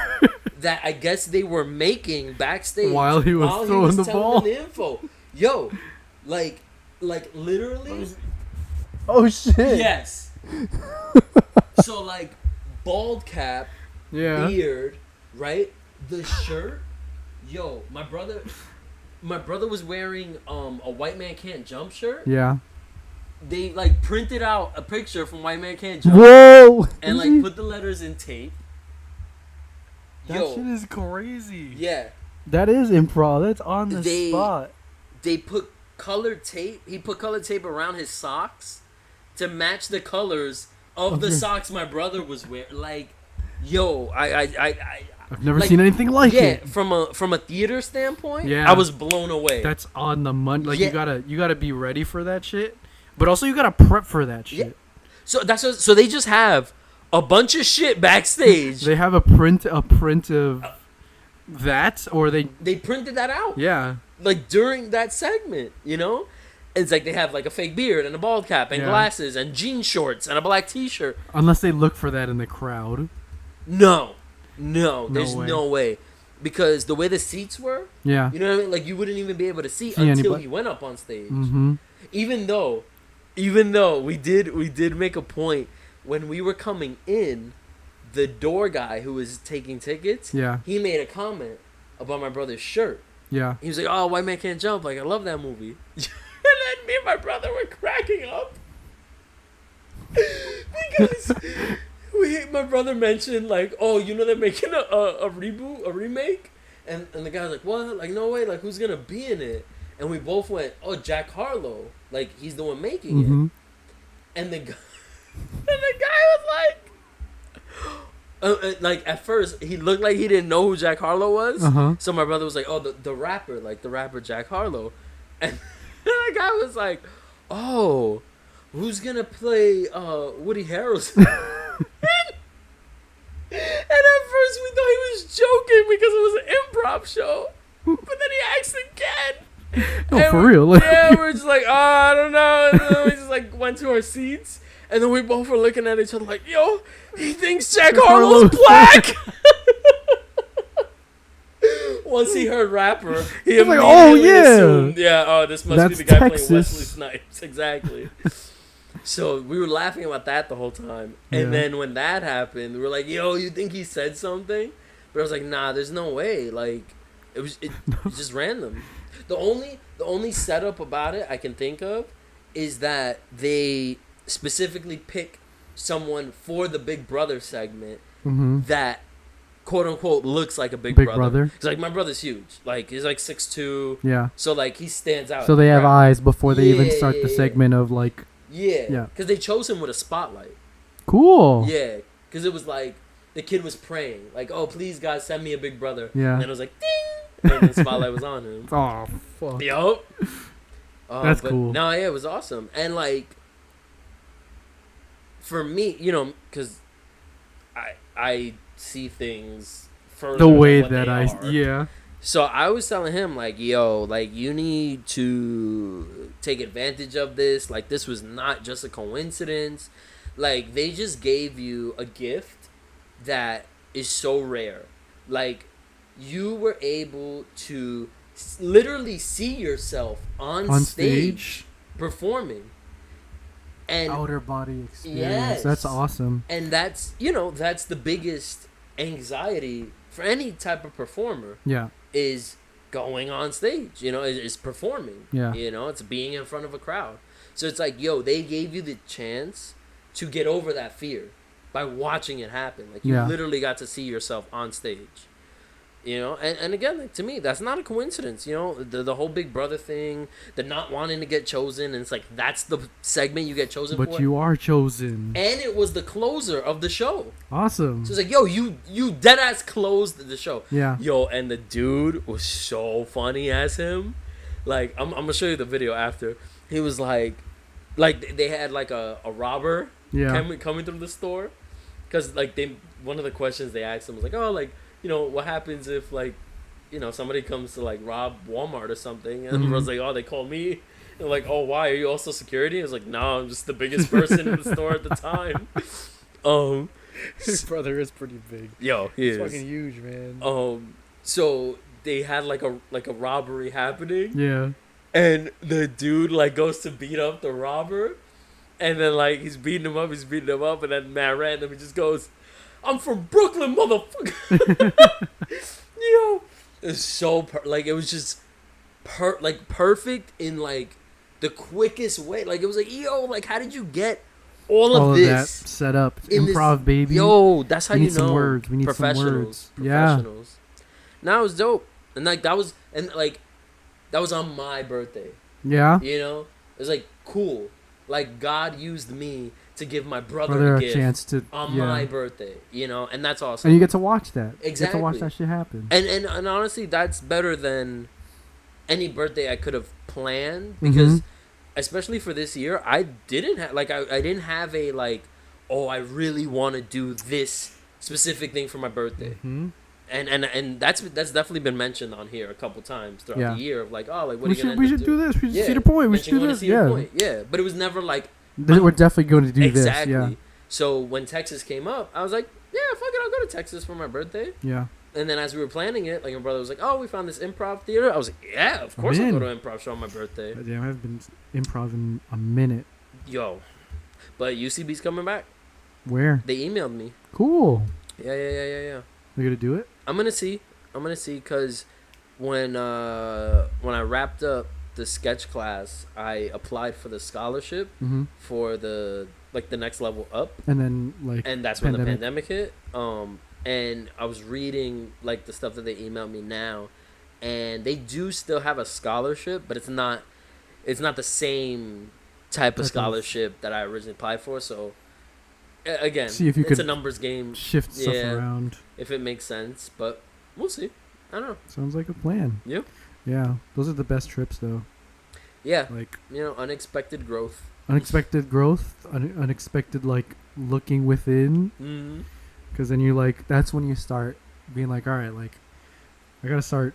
That I guess they were making backstage While he was throwing the telling ball? them the info. Yo, like literally. Oh shit. Yes. So like, bald cap, Yeah. beard, right? The shirt. Yo, my brother was wearing a White Man Can't Jump shirt. Yeah. They like printed out a picture from White Man Can't Jump Whoa. and like put the letters in tape. That shit is crazy. Yeah. That is improv. That's on the They- spot. They put colored tape. He put colored tape around his socks to match the colors of the socks my brother was wearing. Like, yo, I've never like, seen anything like yeah, it. from a theater standpoint, Yeah. I was blown away. That's on the money. Like Yeah. you gotta be ready for that shit, but also you gotta prep for that shit. Yeah. So so they just have a bunch of shit backstage. They have a print of that, or they Printed that out. yeah. Like during that segment, you know? It's like they have like a fake beard and a bald cap and Yeah. glasses and jean shorts and a black t-shirt. Unless they look for that in the crowd. No, there's way. no way. Because the way the seats were, Yeah. you know what I mean? Like you wouldn't even be able to see See until anybody. he went up on stage. Mm-hmm. Even though we did make a point when we were coming in, the door guy who was taking tickets, Yeah. he made a comment about my brother's shirt. Yeah. He was like, "Oh, White Man Can't Jump. Like I love that movie." And then me and my brother were cracking up because my brother mentioned like, "Oh, you know they're making a reboot, a remake," and the guy was like, "What? Like no way. Like who's gonna be in it?" And we both went, "Oh, Jack Harlow. Like he's the one making Mm-hmm. it." And the guy was like, at first he looked like he didn't know who Jack Harlow was. Uh-huh. So my brother was like, "Oh, the rapper, like the rapper Jack Harlow," and the guy was like, "Oh, who's gonna play Woody Harrelson?" And improv show. But then he asked again. Oh, And for we- real? Yeah, we're just like, oh, I don't know. And then we just like went to our seats. And then we both were looking at each other like, yo, he thinks Jack Harlow's black. Once he heard rapper, he was like, immediately oh, yeah. assumed, yeah, oh, this must be That's the guy Texas. playing Wesley Snipes. Exactly. So we were laughing about that the whole time. And Yeah. then when that happened, we were like, yo, you think he said something? But I was like, nah, there's no way. Like, it was just random. The only setup about it I can think of is that they specifically pick someone for the Big Brother segment Mm-hmm. that quote unquote looks like a big Big brother. brother. It's like my brother's huge. Like he's like 6'2", Yeah. so like he stands out. So in the they have crowd. eyes before they even start the Yeah. segment of like, Yeah, Yeah. because they chose him with a spotlight. cool. Yeah, because it was like the kid was praying, like, "Oh, please, God, send me a big brother." Yeah. And then it was like, "Ding!" And the spotlight was on him. Oh, fuck. Yup. That's but cool. No, yeah, it was awesome. And like, for me, you know, because I see things further The way than what that they are. yeah. So I was telling him like, yo, like you need to take advantage of this. Like this was not just a coincidence. Like they just gave you a gift that is so rare. Like you were able to literally see yourself on stage performing. And Outer body experience. Yes. That's awesome. and that's, you know, that's the biggest anxiety for any type of performer. Yeah. Is going on stage, you know, is performing. Yeah. You know, it's being in front of a crowd. So it's like, yo, they gave you the chance to get over that fear by watching it happen. Like you Yeah. literally got to see yourself on stage. You know, and again, like, to me, that's not a coincidence. You know, the whole Big Brother thing, the not wanting to get chosen, and it's like that's the segment you get chosen But for. you are chosen. And it was the closer of the show. Awesome. So it's like, yo, you dead ass closed the show. Yeah. Yo, and the dude was so funny as him. Like, I'm gonna show you the video after. He was like they had like a robber Yeah. coming through the store, because like one of the questions they asked him was like, oh, like, you know, what happens if like, you know, somebody comes to like rob Walmart or something, and Mhm. I was like, oh, they call me. And like, oh, why, are you also security? I was like, no, I'm just the biggest person in the store at the time. His brother is pretty big. Yo, he He's is. fucking huge, man. So they had like a robbery happening, Yeah. and the dude like goes to beat up the robber, and then like he's beating him up, and then man random he just goes, "I'm from Brooklyn, motherfucker." Yo, it's so like it was just perfect in like the quickest way. Like it was like, yo, like how did you get all All of of that this? set up. in this- Improv, baby. Yo, that's how We you need know. some words. We need some Professionals. words. Yeah. Professionals. Now it was dope, and like that was on my birthday. Yeah. You know, it was like cool. Like God used me to give my brother Brother a a gift chance to. on yeah. my birthday. You know, and that's awesome. And you get to watch that. You get to watch Exactly. that shit happen. And honestly, that's better than any birthday I could have planned, because especially for this year, I didn't have like I didn't have a like, oh, I really want to do this specific thing for my birthday. Mm-hmm. And that's definitely been mentioned on here a couple times throughout Yeah. the year of like, oh, like what We are you gonna should, we end up should do doing? this. We should Yeah, see the point. We mentioning should do wanna this. see the Yeah. point. Yeah, but it was never like We're definitely going to do exactly. this. Yeah. So when Texas came up, I was like, yeah, fuck it, I'll go to Texas for my birthday. Yeah. And then as we were planning it, like my brother was like, oh, we found this improv theater. I was like, yeah, of course I'll go in. to an improv show on my birthday. Damn, I haven't been improv in a minute. Yo, but UCB's coming back. Where? They emailed me. Cool. Yeah. You're going to do it? I'm gonna see because when I wrapped up the sketch class, I applied for the scholarship Mm-hmm. for the next level up, And then, like, and that's when the pandemic hit. And I was reading like the stuff that they emailed me now, and they do still have a scholarship, but it's not the same type of scholarship that I originally applied for. So again, see if you it's could a numbers game shift stuff yeah. around. if it makes sense, but we'll see. I don't know. Sounds like a plan. Yeah. Yeah. Those are the best trips, though. Yeah, Like, you know, unexpected growth. unexpected growth, unexpected, like, looking within. Mm-hmm. Because then you, like, that's when you start being like, all right, like, I gotta start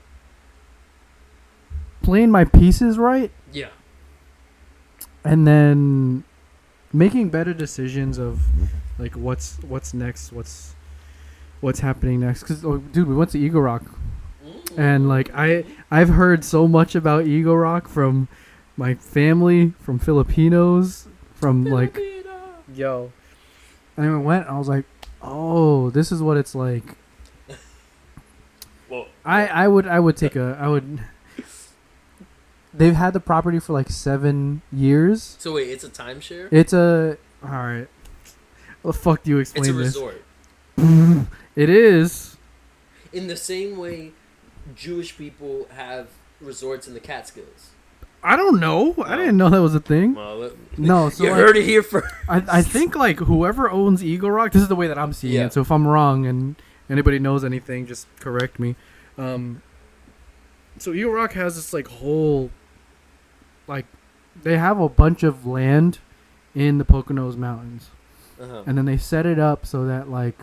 playing my pieces right, Yeah. and then making better decisions of like what's next, what's happening next. Cause dude, we went to Eagle Rock, and like I've heard so much about Eagle Rock from my family, from Filipinos, from like yo. And I went. I was like, oh, this is what it's like. Well, I would take a I would. They've had the property for like 7 years. so wait, it's a timeshare? It's a all right. What the fuck do you explain It's a this? resort. It is. In the same way Jewish people have resorts in the Catskills. I don't know. I didn't know that was a thing. Well, No, so you like, heard it here first. I think like whoever owns Eagle Rock, this is the way that I'm seeing Yeah. it. So if I'm wrong and anybody knows anything, just correct me. So Eagle Rock has this like whole, like, they have a bunch of land in the Poconos Mountains, and then they set it up so that like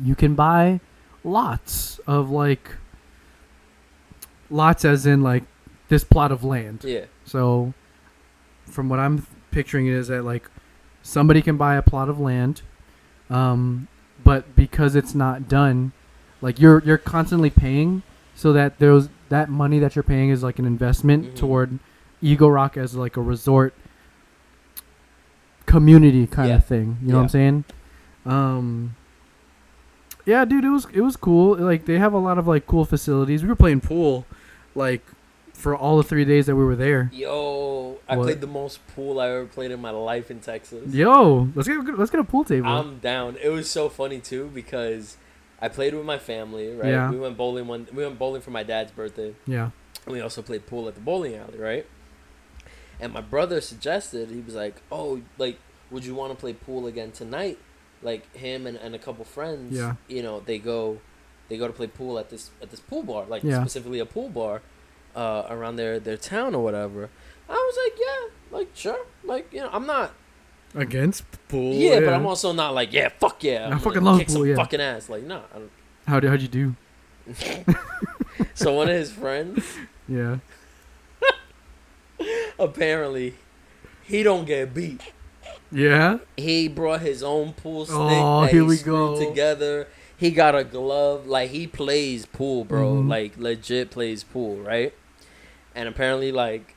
you can buy lots as in like this plot of land. Yeah. So, from what I'm picturing it is that like somebody can buy a plot of land, but because it's not done, like you're constantly paying, so that that money that you're paying is like an investment toward Eagle Rock as like a resort community kind of thing. You know what I'm saying? Yeah, dude, it was cool. Like they have a lot of like cool facilities. We were playing pool, like, for all the 3 days that we were there. Yo, I What? played the most pool I ever played in my life in Texas. Yo, let's get a pool table. I'm down. It was so funny too because I played with my family, right? Yeah. We went bowling for my dad's birthday. Yeah. And we also played pool at the bowling alley, right? And my brother suggested, he was like, "Oh, like, would you want to play pool again tonight?" Like him and a couple friends, Yeah. you know, they go to play pool at this pool bar, like Yeah. specifically a pool bar around their town or whatever. I was like, yeah, like sure, like, you know, I'm not Against pool. yeah, but I'm also not like, yeah, fuck yeah, I I'm fucking gonna love kick pool, some yeah. fucking ass, like, nah. I don't. How'd you do? So one of his friends, Yeah. apparently, he don't get beat. Yeah. He brought his own pool stick. Oh, that here he we screwed go. Together. He got a glove. Like, he plays pool, bro. Mhm. Like, legit plays pool, right? And apparently, like,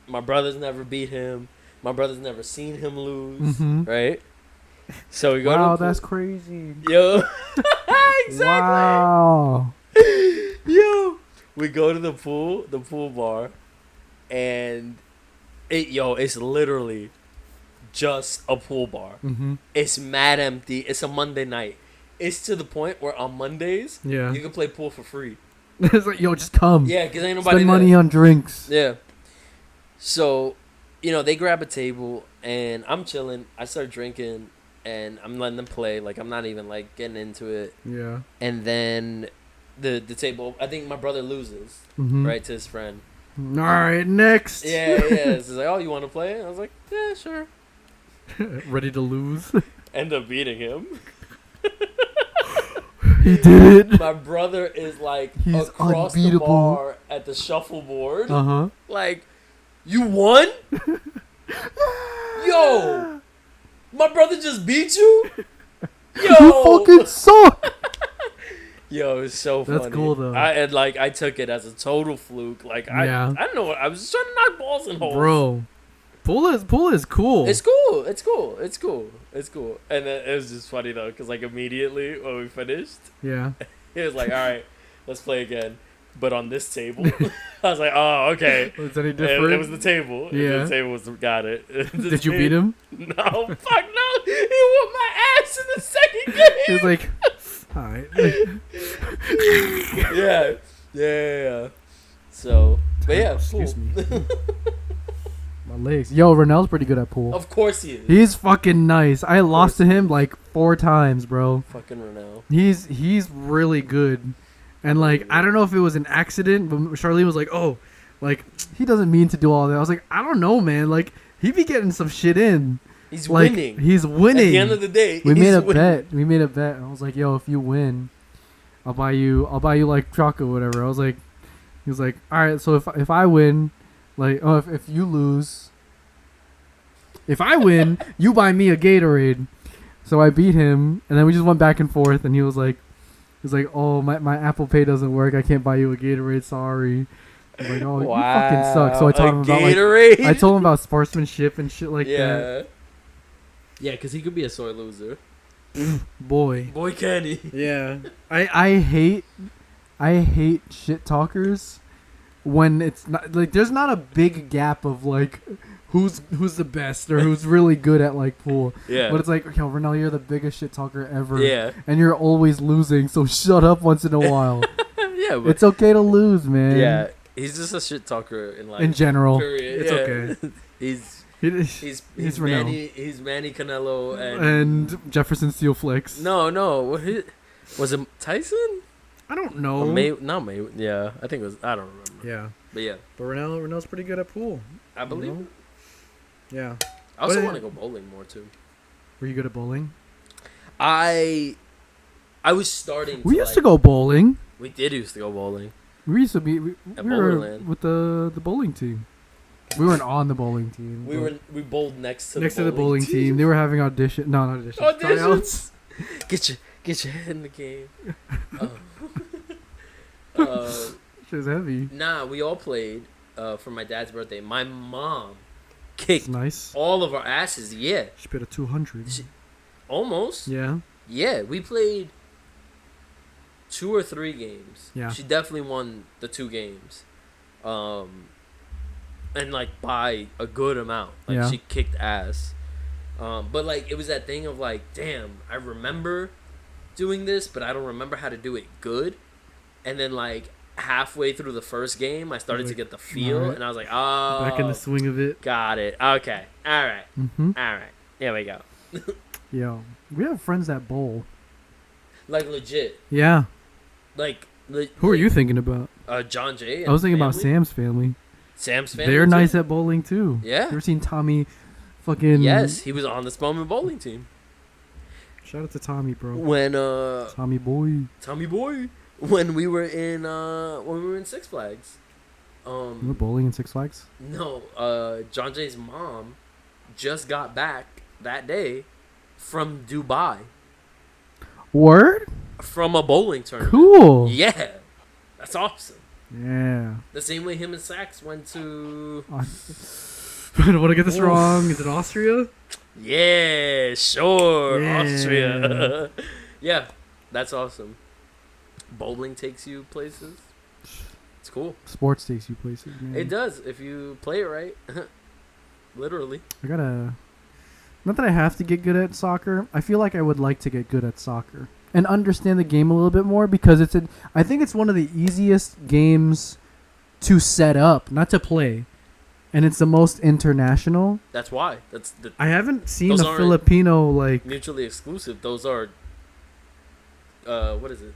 my brother's never beat him. My brother's never seen him lose, Mhm. right? So we go to Wow, the pool. that's crazy. Yo. Exactly. Wow. Yo. We go to the pool bar, and it's literally just a pool bar. Mhm. It's mad empty. It's a Monday night. It's to the point where on Mondays, Yeah. you can play pool for free. It's like, yo, just come. Yeah, because ain't nobody Spend money there. on drinks. Yeah. So, you know, they grab a table, and I'm chilling. I start drinking, and I'm letting them play. Like, I'm not even, like, getting into it. Yeah. And then the table, I think my brother loses, Mhm. right, to his friend. All right, next. Yeah. It's like, oh, you want to play? And I was like, yeah, sure. Ready to lose. End up beating him. He did it. My brother is like He's across unbeatable. the bar at the shuffleboard. Uh-huh. Like, you won? Yo, my brother just beat you? Yo, You fucking suck. yo, it's so funny. That's cool, though. I took it as a total fluke. Like, Yeah. I don't know. I was just trying to knock balls in holes. Bro. Pool is cool. It's cool. It's cool. It's cool. It's cool. And then it was just funny though, because like immediately when we finished, Yeah. he was like, "All right, let's play again, but on this table." I was like, "Oh, okay." Was any It different? was the table. Yeah. The table was got it. Did you beat him? No, fuck no. He whooped my ass in the second game. He was like, all right. Yeah. So, but yeah, Excuse cool. me. My legs. Yo, Ronell's pretty good at pool. Of course he is. He's fucking nice. I lost to him like 4 times, bro. Fucking Ronell. He's really good. And like, I don't know if it was an accident, but Charlene was like, "Oh, like he doesn't mean to do all that." I was like, "I don't know, man. Like he be getting some shit in. He's Like winning. he's winning." At the end of the day, we he's made a winning. bet. We made a bet. I was like, "Yo, if you win, I'll buy you like chocolate or whatever. He was like, all right, so if I win, like, oh, if you lose, if I win, you buy me a Gatorade. So I beat him, and then we just went back and forth, and he was like, oh, my Apple Pay doesn't work. I can't buy you a Gatorade. Sorry. I was like, oh, Wow. you fucking suck. So I told him about Gatorade? I told him about sportsmanship and shit like that. Yeah. Yeah, because he could be a sore loser. Boy. Boy, can he? Yeah. I hate shit talkers when it's not like there's not a big gap of like who's the best or who's really good at like pool. Yeah. But it's like, okay, Renell, you're the biggest shit talker ever. Yeah. And you're always losing, so shut up once in a while. Yeah, but It's okay to lose, man. yeah, he's just a shit talker in life. In general. Period. It's Yeah. okay. he's He's Renell. Manny Canelo And Jefferson Steel Flicks. No. Was it Tyson? I don't know. Or not May. Yeah, I think it was. I don't remember. Yeah. But yeah, But Renell's pretty good at pool. I believe know? it. Yeah. I also But- want to go bowling more too. Were you good at bowling? I was starting. We used to go bowling. We did used to go bowling. We used to be. We At were Bowlerland. with the bowling team. We weren't on the bowling team. We but bowled next to the bowling team. They were having auditions. No, not auditions. Tryouts. Get your head in the game. Shit was heavy. Nah, we all played for my dad's birthday. My mom It's kicked nice. all of our asses. Yeah, She paid a 200. almost. Yeah. Yeah, we played 2 or 3 games. Yeah. She definitely won the 2 games. And like by a good amount. Like Yeah. she kicked ass. But like it was that thing of like, damn, I remember doing this, but I don't remember how to do it good. And then like halfway through the first game, I started to get the feel, alright. and I was like, oh, Back in the swing of it. got it. Okay, all right, Mm-hmm. all right. There we go. Yo, we have friends that bowl. Like legit. Yeah. Like Who are you thinking about? John Jay. I was thinking about family. Sam's family. Sam's family. They're too? nice at bowling too. Yeah. You ever seen Tommy? Fucking. Yes, he was on the Spelman bowling team. Shout out to Tommy, bro. When Tommy boy. Tommy boy, when we were in Six Flags. You were bowling in Six Flags? No, John Jay's mom just got back that day from Dubai Word? from a bowling tournament. Cool. Yeah, that's awesome. Yeah. The same way him and Sax went to. I don't want to get this Oof. wrong. Is it Austria? Yeah, sure, Yeah. Austria. Yeah, that's awesome. Bowling takes you places. It's cool. Sports takes you places, man. It does if you play it right. Literally. I gotta. Not that I have to get good at soccer. I feel like I would like to get good at soccer and understand the game a little bit more because I think it's one of the easiest games to set up, not to play, and it's the most international. That's why. That's the I haven't seen Those a aren't Filipino like. mutually exclusive. Those are. What is it?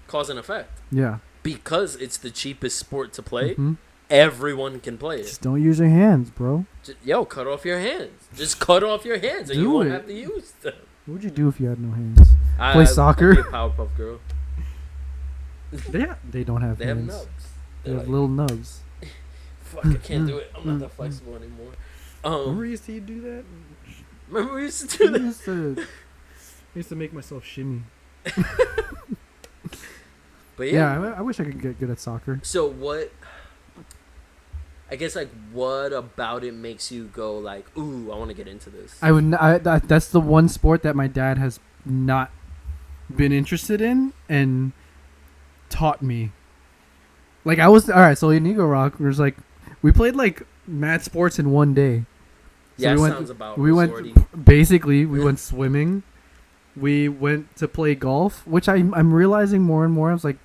Cause and effect. Yeah. Because it's the cheapest sport to play. Mhm. Everyone can play it. Just don't use your hands, bro. Yo, cut off your hands. Just cut off your hands, and Do you won't it. have to use them. What would you do if you had no hands? Play soccer? I'd be a Powerpuff Girl. They don't have They have hands. nubs. They They're have like, little nubs. fuck, I can't do it. I'm not that flexible anymore. Remember you used to do that? Remember we used to do that? I used to make myself shimmy. But Yeah, yeah. I wish I could get good at soccer. So what? I guess like what about it makes you go like, ooh, I want to get into this? I would. That's the one sport that my dad has not been interested in and taught me. Like I was all right. So in Eagle Rock, we played like mad sports in one day. So Yeah, we went. sounds about We resorty. went basically. We went swimming. We went to play golf, which I'm realizing more and more. I was like,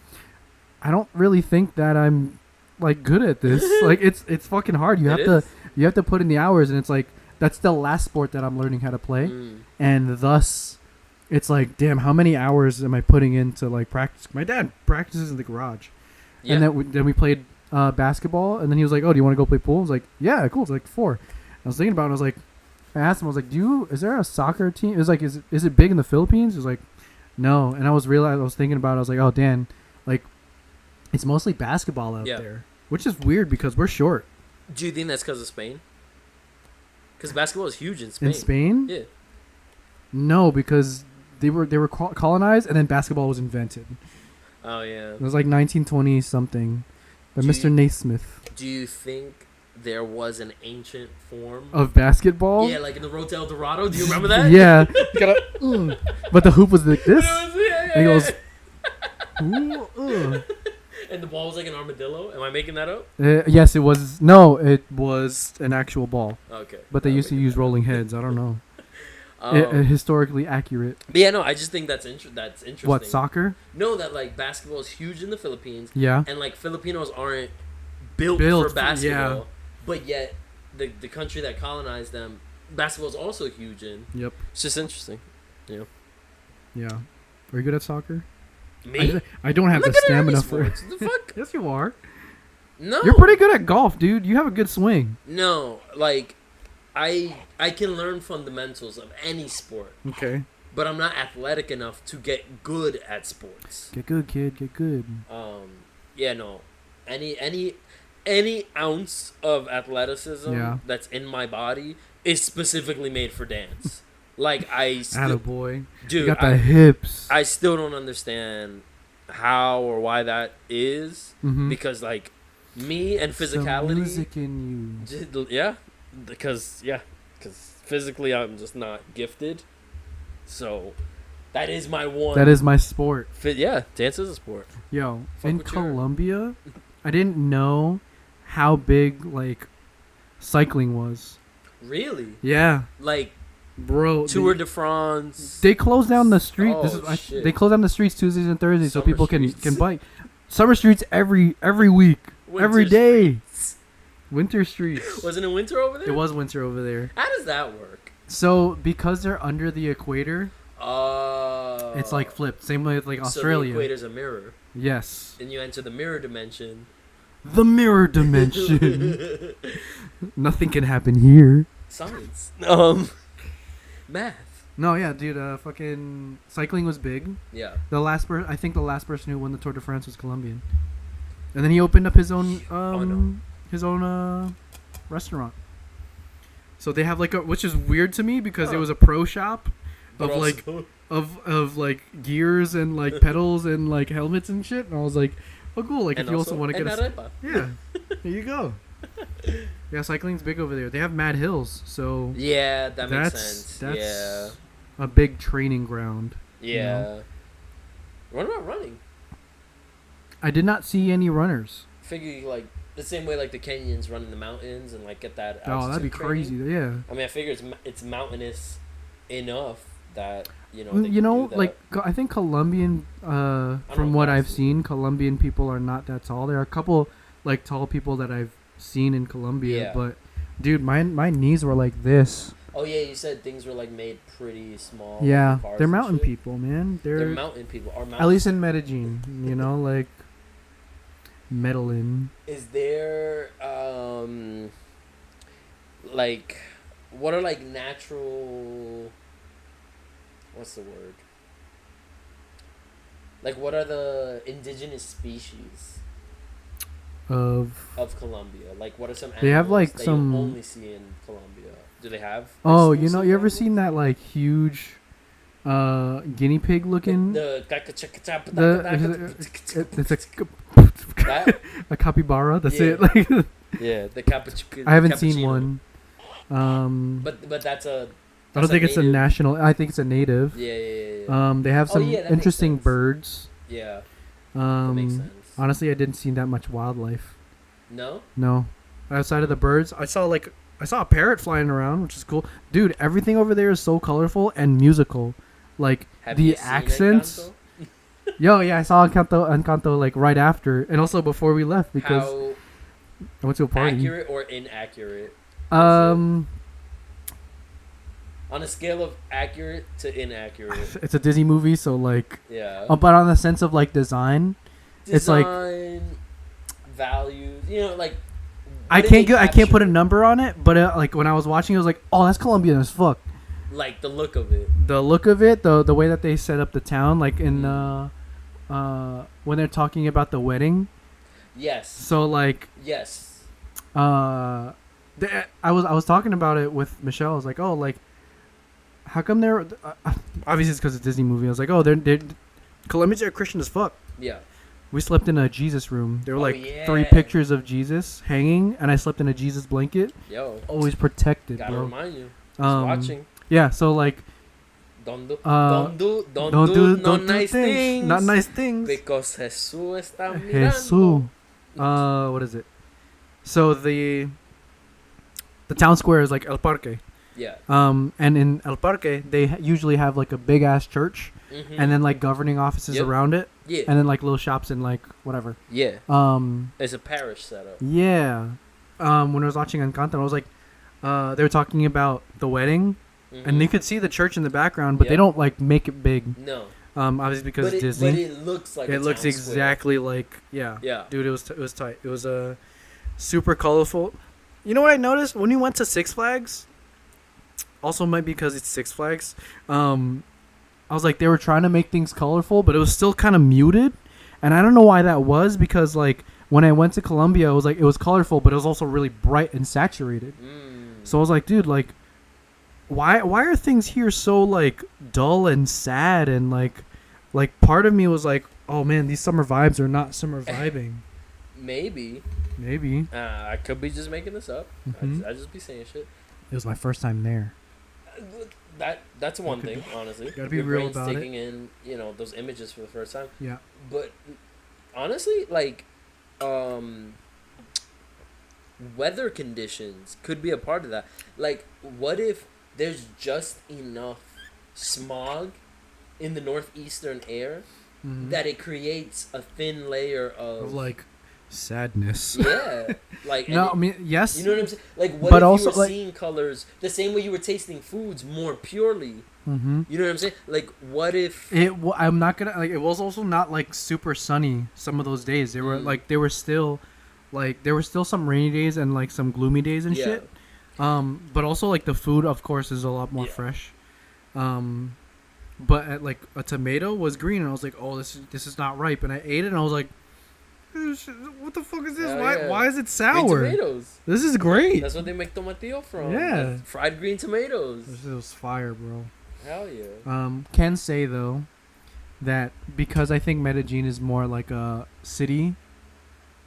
I don't really think that I'm like good at this. Like it's fucking hard. You It have is. to have to put in the hours, and it's like that's the last sport that I'm learning how to play, and thus it's like, damn, how many hours am I putting into like practice? My dad practices in the garage, Yeah. and then we played basketball, and then he was like, oh, do you want to go play pool? I was like, yeah, cool. It's like 4. I was thinking about it. I was like, I asked him, I was like, is there a soccer team? It was like, is it big in the Philippines? He was like, No, and I was thinking about it. I was like, oh, Dan, like, it's mostly basketball out there, which is weird because we're short. Do you think that's because of Spain? Because basketball is huge in Spain. In Spain? Yeah. No, because they were colonized, and then basketball was invented. Oh yeah. It was like 1920 something, by Mr. Naismith. Do you think there was an ancient form of basketball? Yeah, like in the Road to El Dorado. Do you remember that? Yeah. But the hoop was like this. Yeah, and he goes. Ooh, and the ball was like an armadillo. Am I making that up? Yes, it was. No, it was an actual ball. Okay. But they used to use rolling heads. I don't know. Historically accurate. But yeah, no, I just think that's interesting. What, soccer? No, that like basketball is huge in the Philippines. Yeah. And like Filipinos aren't built for basketball. Yeah. But yet the country that colonized them, basketball is also huge in. Yep. It's just interesting. Yeah. Yeah. Are you good at soccer? Me? I don't have the stamina for it. The fuck? Yes, you are. No. You're pretty good at golf, dude. You have a good swing. No, like I can learn fundamentals of any sport. Okay. But I'm not athletic enough to get good at sports. Get good, kid. Get good. Yeah, no. Any ounce of athleticism that's in my body is specifically made for dance. Like Attaboy. Dude, you got the hips. I still don't understand how or why that is, because like me and physicality. Some music in you. Yeah, because physically I'm just not gifted. So that is my one. That is my sport. Yeah, dance is a sport. Yo, in Colombia, I didn't know how big like cycling was. Really? Yeah. Like, bro, Tour de France. They close down the street. Oh, they close down the streets Tuesdays and Thursdays so people can bike. Summer streets every week, every day. Winter streets. Wasn't it winter over there? It was winter over there. How does that work? So because they're under the equator, it's like flipped. Same way with like Australia. So the equator's a mirror. Yes. And you enter the mirror dimension. The mirror dimension. Nothing can happen here. Science. Math. No, yeah, dude. Fucking cycling was big. Yeah. I think the last person who won the Tour de France was Colombian, and then he opened up his own restaurant. So they have like which is weird to me because it was a pro shop of like of like gears and like pedals and like helmets and shit, and I was like, oh cool, like if you also want to get yeah, here you go. Yeah, cycling's big over there. They have mad hills, so yeah, that makes sense. That's a big training ground. Yeah. You know? What about running? I did not see any runners. Figure like the same way like the Kenyans run in the mountains and like get that. Oh, that'd be crazy. Yeah. I mean, I figure it's mountainous enough that like I think Colombian. From what I've seen, Colombian people are not that tall. There are a couple like tall people that I've seen in Colombia, but dude, my knees were like this. Oh yeah, you said things were like made pretty small. Yeah, they're mountain people, man. They're mountain people. At least in Medellin, like Medellin. Is there like what are like natural? What's the word? Like what are the indigenous species of Colombia? Like what are some animals they have like that some you only see in Colombia? Do they have? Oh, you ever seen that like huge guinea pig looking? It's a capybara. That's it. Like yeah, the cappuccino. I haven't seen one. But that's a. I don't think it's a national. I think it's a native. Yeah. They have some interesting birds. Yeah. That makes sense. Honestly, I didn't see that much wildlife. No. No, outside of the birds, I saw a parrot flying around, which is cool. Dude, everything over there is so colorful and musical. Like the accents. Yo, yeah, I saw Encanto like right after, and also before we left because I went to a party. Accurate or inaccurate? On a scale of accurate to inaccurate. It's a Disney movie, so like. Yeah. But on the sense of like design, it's like values. Like. I can't put a number on it, but like when I was watching, it was like, oh, that's Colombian as fuck. Like the look of it. The look of it, the way that they set up the town, like in when they're talking about the wedding. Yes. So like Yes. I was talking about it with Michelle. I was like, oh, like, how come they're obviously it's because it's a Disney movie. I was like, oh, they're Colombians are Christian as fuck. Yeah. We slept in a Jesus room. There were like yeah. 3 pictures of Jesus hanging, and I slept in a Jesus blanket. Yo. Always protected, Gotta bro. remind you. Just watching. Yeah, so like, Don't do nice things. Not nice things. Because Jesus está mirando. Jesus. What is it? So the town square is like El Parque. Yeah. And in El Parque, they usually have like a big ass church, Mm-hmm. and then like governing offices around it, Yeah. and then like little shops and like whatever. Yeah. It's a parish setup. Yeah. When I was watching Encanto, I was like, they were talking about the wedding, Mm-hmm. and you could see the church in the background, but they don't like make it big. No. Obviously because it's Disney. But it looks like It looks exactly like Yeah. Dude, it was tight. It was super colorful. You know what I noticed when we went to Six Flags? Also might be because it's Six Flags. I was like, they were trying to make things colorful, but it was still kind of muted, and I don't know why that was, because like when I went to Colombia, it was colorful, but it was also really bright and saturated. So I was like, dude, like, why are things here so like dull and sad, and like part of me was like, oh man, these summer vibes are not summer vibing. Maybe. I could be just making this up. Mhm. I just be saying shit. It was my first time there. That's one thing, honestly. Gotta be Your real brain's about taking in, those images for the first time. Yeah. But honestly, like, weather conditions could be a part of that. Like, what if there's just enough smog in the northeastern air that it creates a thin layer of like sadness. Yeah, like no, I mean yes. You know what I'm saying? Like, what but if also, you were like, seeing colors the same way you were tasting foods more purely? Mm-hmm. You know what I'm saying? Like, what if I'm not gonna like. It was also not like super sunny some of those days. They were like there were still some rainy days and like some gloomy days and shit. But also like the food, of course, is a lot more fresh. But like a tomato was green, and I was like, oh, this is not ripe, and I ate it, and I was like, what the fuck is this? Why is it sour? Green tomatoes. This is great. That's what they make tomatillo from. Yeah. Like fried green tomatoes. This was fire, bro. Hell yeah. Can say though that because I think Medellin is more like a city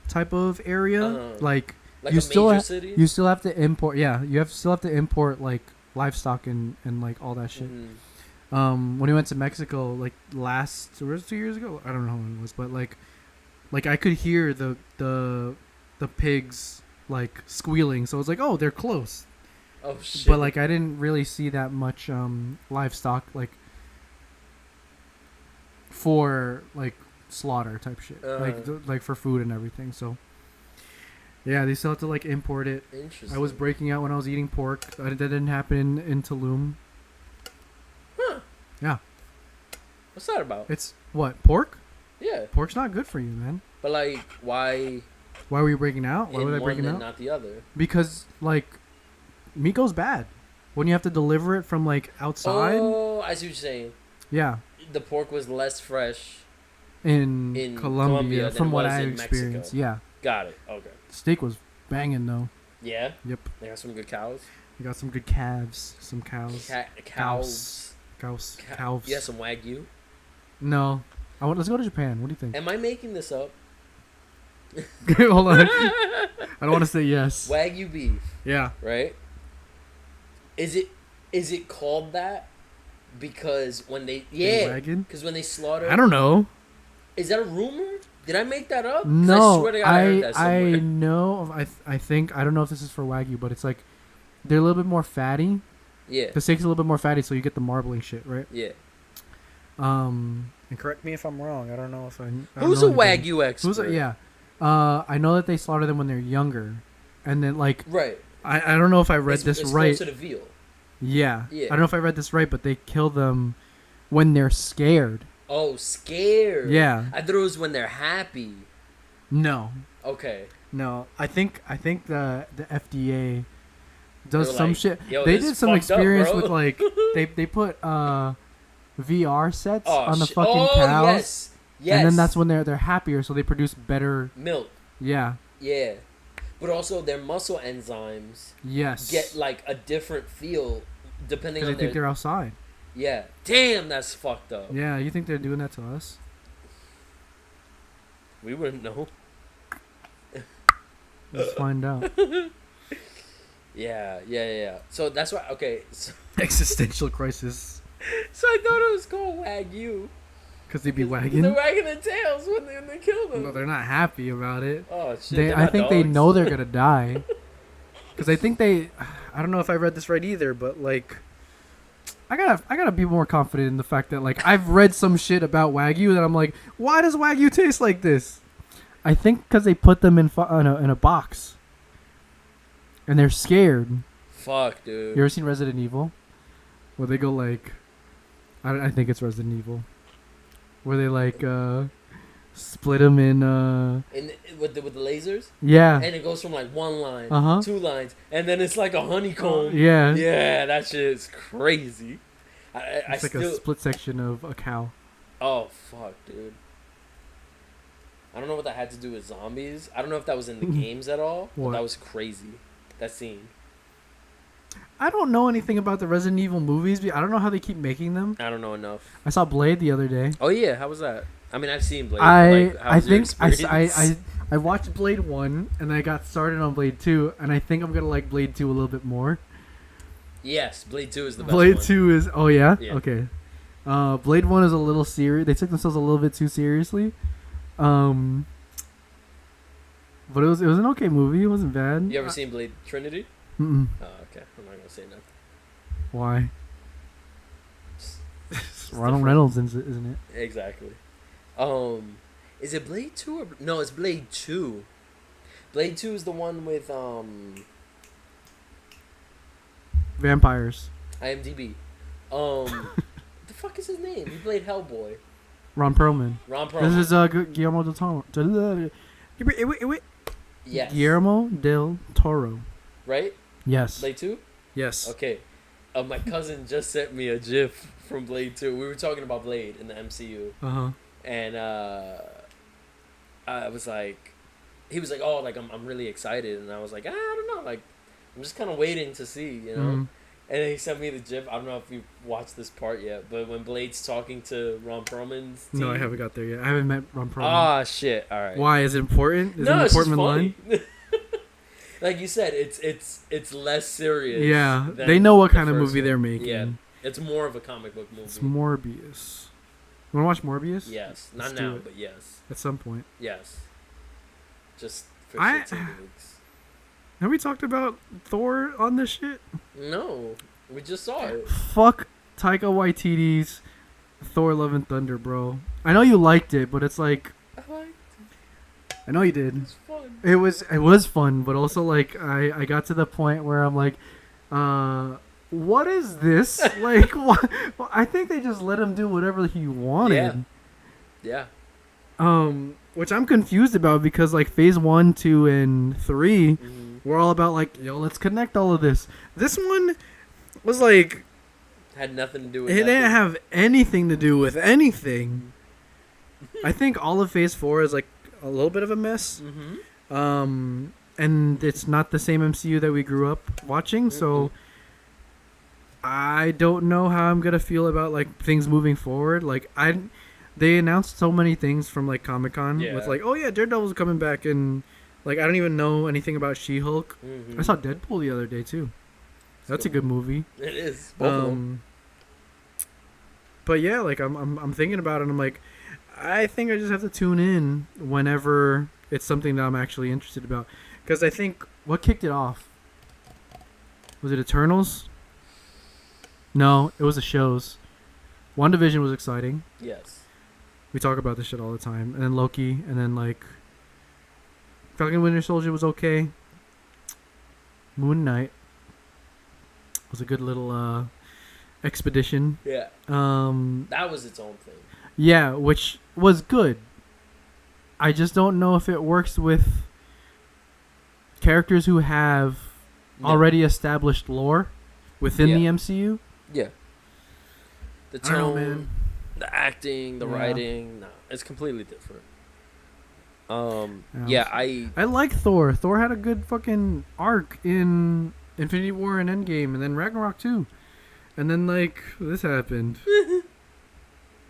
type of area, like you a still major city? You still have to import. Yeah, still have to import like livestock and like all that shit. When we went to Mexico, like was it 2 years ago? I don't know when it was, but like I could hear the pigs like squealing, so I was like, oh, they're close. Oh shit! But like I didn't really see that much livestock like for like slaughter type shit, like for food and everything. So yeah, they still have to like import it. Interesting. I was breaking out when I was eating pork. That didn't happen in Tulum. Huh? Yeah. What's that about? It's what, pork? Yeah. Pork's not good for you, man. But like, why? Why were you breaking out? Why were they breaking out? Not the other. Because like meat goes bad when you have to deliver it from like outside. Oh, I see what you're saying. Yeah. The pork was less fresh in Colombia than from it what was I in experienced. Mexico. Yeah. Got it. Okay. Steak was banging though. Yeah. Yep. They got some good cows. We got some good calves, some cows. Cows. Cows. Yeah, some Wagyu. No. Let's go to Japan. What do you think? Am I making this up? Hold on. I don't want to say yes. Wagyu beef. Yeah. Right? Is it called that because when they because when they slaughter? I don't know. Is that a rumor? Did I make that up? No, I swear to God, I heard that somewhere. I know. I think I don't know if this is for Wagyu, but it's like they're a little bit more fatty. Yeah. The steak's a little bit more fatty, so you get the marbling shit, right? Yeah. And correct me if I'm wrong. I don't know if I. Who's a Wagyu expert? Yeah. I know that they slaughter them when they're younger, and then like. Right. I don't know if I read this it's right. Closer to veal. Yeah. Yeah. I don't know if I read this right, but they kill them when they're scared. Oh, scared. Yeah. I thought it was when they're happy. No. Okay. No. I think the FDA does They were some like, shit. "Yo, They this did some fucked up, experience bro." with like they put VR sets Oh, on the shit. fucking Oh, cows. yes. Yes. And then that's when they're happier, so they produce better. milk. Yeah. Yeah. But also their muscle enzymes Yes. get like a different feel depending Because on they think their they're outside. yeah. Damn, that's fucked up. Yeah, you think they're doing that to us? We wouldn't know. Let's find out. Yeah. So that's why. Okay. So, Existential crisis. so I thought it was called Wagyu. Because they be They're wagging. wagging their tails when they kill them. No, they're not happy about it. Oh shit! They, they're I not think they dogs. know they're gonna die. Because I think they, I don't know if I read this right either, but like, I gotta be more confident in the fact that like I've read some shit about Wagyu that I'm like, why does Wagyu taste like this? I think because they put them in a box, and they're scared. Fuck, dude. You ever seen Resident Evil? Where they go like, I think it's Resident Evil, where they like split them in With the lasers. yeah. And it goes from like one line, Uh-huh. 2 lines, and then it's like a honeycomb. Yeah. Yeah, that shit is crazy. I It's like still. a split section of a cow. Oh fuck, dude. I don't know what that had to do with zombies. I don't know if that was in the games at all. But What? that was crazy. That scene. I don't know anything about the Resident Evil movies. I don't know how they keep making them. I don't know enough. I saw Blade the other day. Oh yeah, how was that? I mean, I've seen Blade. I how was your think experience? I watched Blade 1 and I got started on Blade 2 and I think I'm gonna like Blade 2 a little bit more. Yes, Blade 2 is the best Blade one. 2 is yeah? Yeah. Okay. Blade 1 is a little serious. They took themselves a little bit too seriously. But it was an okay movie. It wasn't bad. You ever seen Blade Trinity? Mm-mm. Oh, okay. I'm not gonna say nothing. Why? It's Ronald different. Reynolds, isn't it? Exactly. Is it Blade 2 or no? It's Blade 2. Blade 2 is the one with Vampires. IMDb. What the fuck is his name? He played Hellboy. Ron Perlman. Ron Perlman. This is Guillermo del Toro. Yes. Guillermo del Toro. Right? Yes. Blade 2? Yes. Okay. My cousin just sent me a GIF from Blade 2. We were talking about Blade in the MCU. Uh-huh. And I was like, he was like, oh, like I'm really excited. And I was like, I don't know. Like, I'm just kind of waiting to see, you know? Mhm. And then he sent me the GIF. I don't know if you watched this part yet, but when Blade's talking to Ron Perlman's team. No, I haven't got there yet. I haven't met Ron Perlman. Ah, shit. All right. Why? Is it important? Is it No, an it's just important funny. Like you said, it's less serious. Yeah. than They know what the kind of first movie one. they're making. Yeah. It's more of a comic book movie. It's Morbius. You want to watch Morbius? Yes. Let's Not do now, it. but yes. At some point. Yes. Just for I- shits and gigs. Have we talked about Thor on this shit? No. We just saw it. Fuck Taika Waititi's Thor Love and Thunder, bro. I know you liked it, but it's like... I liked I know you did. it. It's fun. It was fun, but also like I got to the point where I'm like, what is this? Like, what? I think they just let him do whatever he wanted. Yeah. Which I'm confused about because like phase 1, 2, and 3 Mm-hmm. were all about like, yo, let's connect all of this. This one was like, Had nothing to do with it nothing. didn't have anything to do with anything. I think all of phase 4 is like a little bit of a mess. Mm-hmm. And it's not the same MCU that we grew up watching, so I don't know how I'm gonna feel about like things moving forward. Like they announced so many things from like Comic-Con Yeah. with like, oh yeah, Daredevil's coming back, and like I don't even know anything about She-Hulk. Mm-hmm. I saw Deadpool the other day too. That's a good movie. It is. Both of them. But yeah, like I'm thinking about it, and I'm like, I think I just have to tune in whenever it's something that I'm actually interested about. Because I think what kicked it off was it Eternals? No, it was the shows. WandaVision was exciting. Yes. We talk about this shit all the time. And then Loki, and then like Falcon Winter Soldier was okay. Moon Knight was a good little expedition. Yeah. That was its own thing. Yeah, which was good. I just don't know if it works with characters who have No. already established lore within Yeah. the MCU. Yeah. The I don't know, tone, man. the acting, the Yeah. writing, no, it's completely different. Yeah. Yeah, I like Thor. Thor had a good fucking arc in Infinity War and Endgame, and then Ragnarok too. And then like this happened.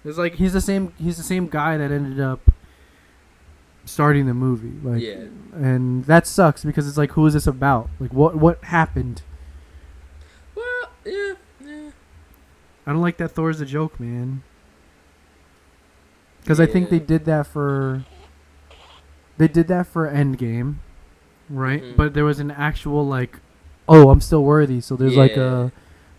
It's like he's the same guy that ended up starting the movie. Like, Yeah. and that sucks because it's like, who is this about? Like, what happened? well, yeah. I don't like that Thor's a joke, man. Because I think they Yeah. did that for Endgame, right? Mhm. But there was an actual like, oh, I'm still worthy. So there's like Yeah. a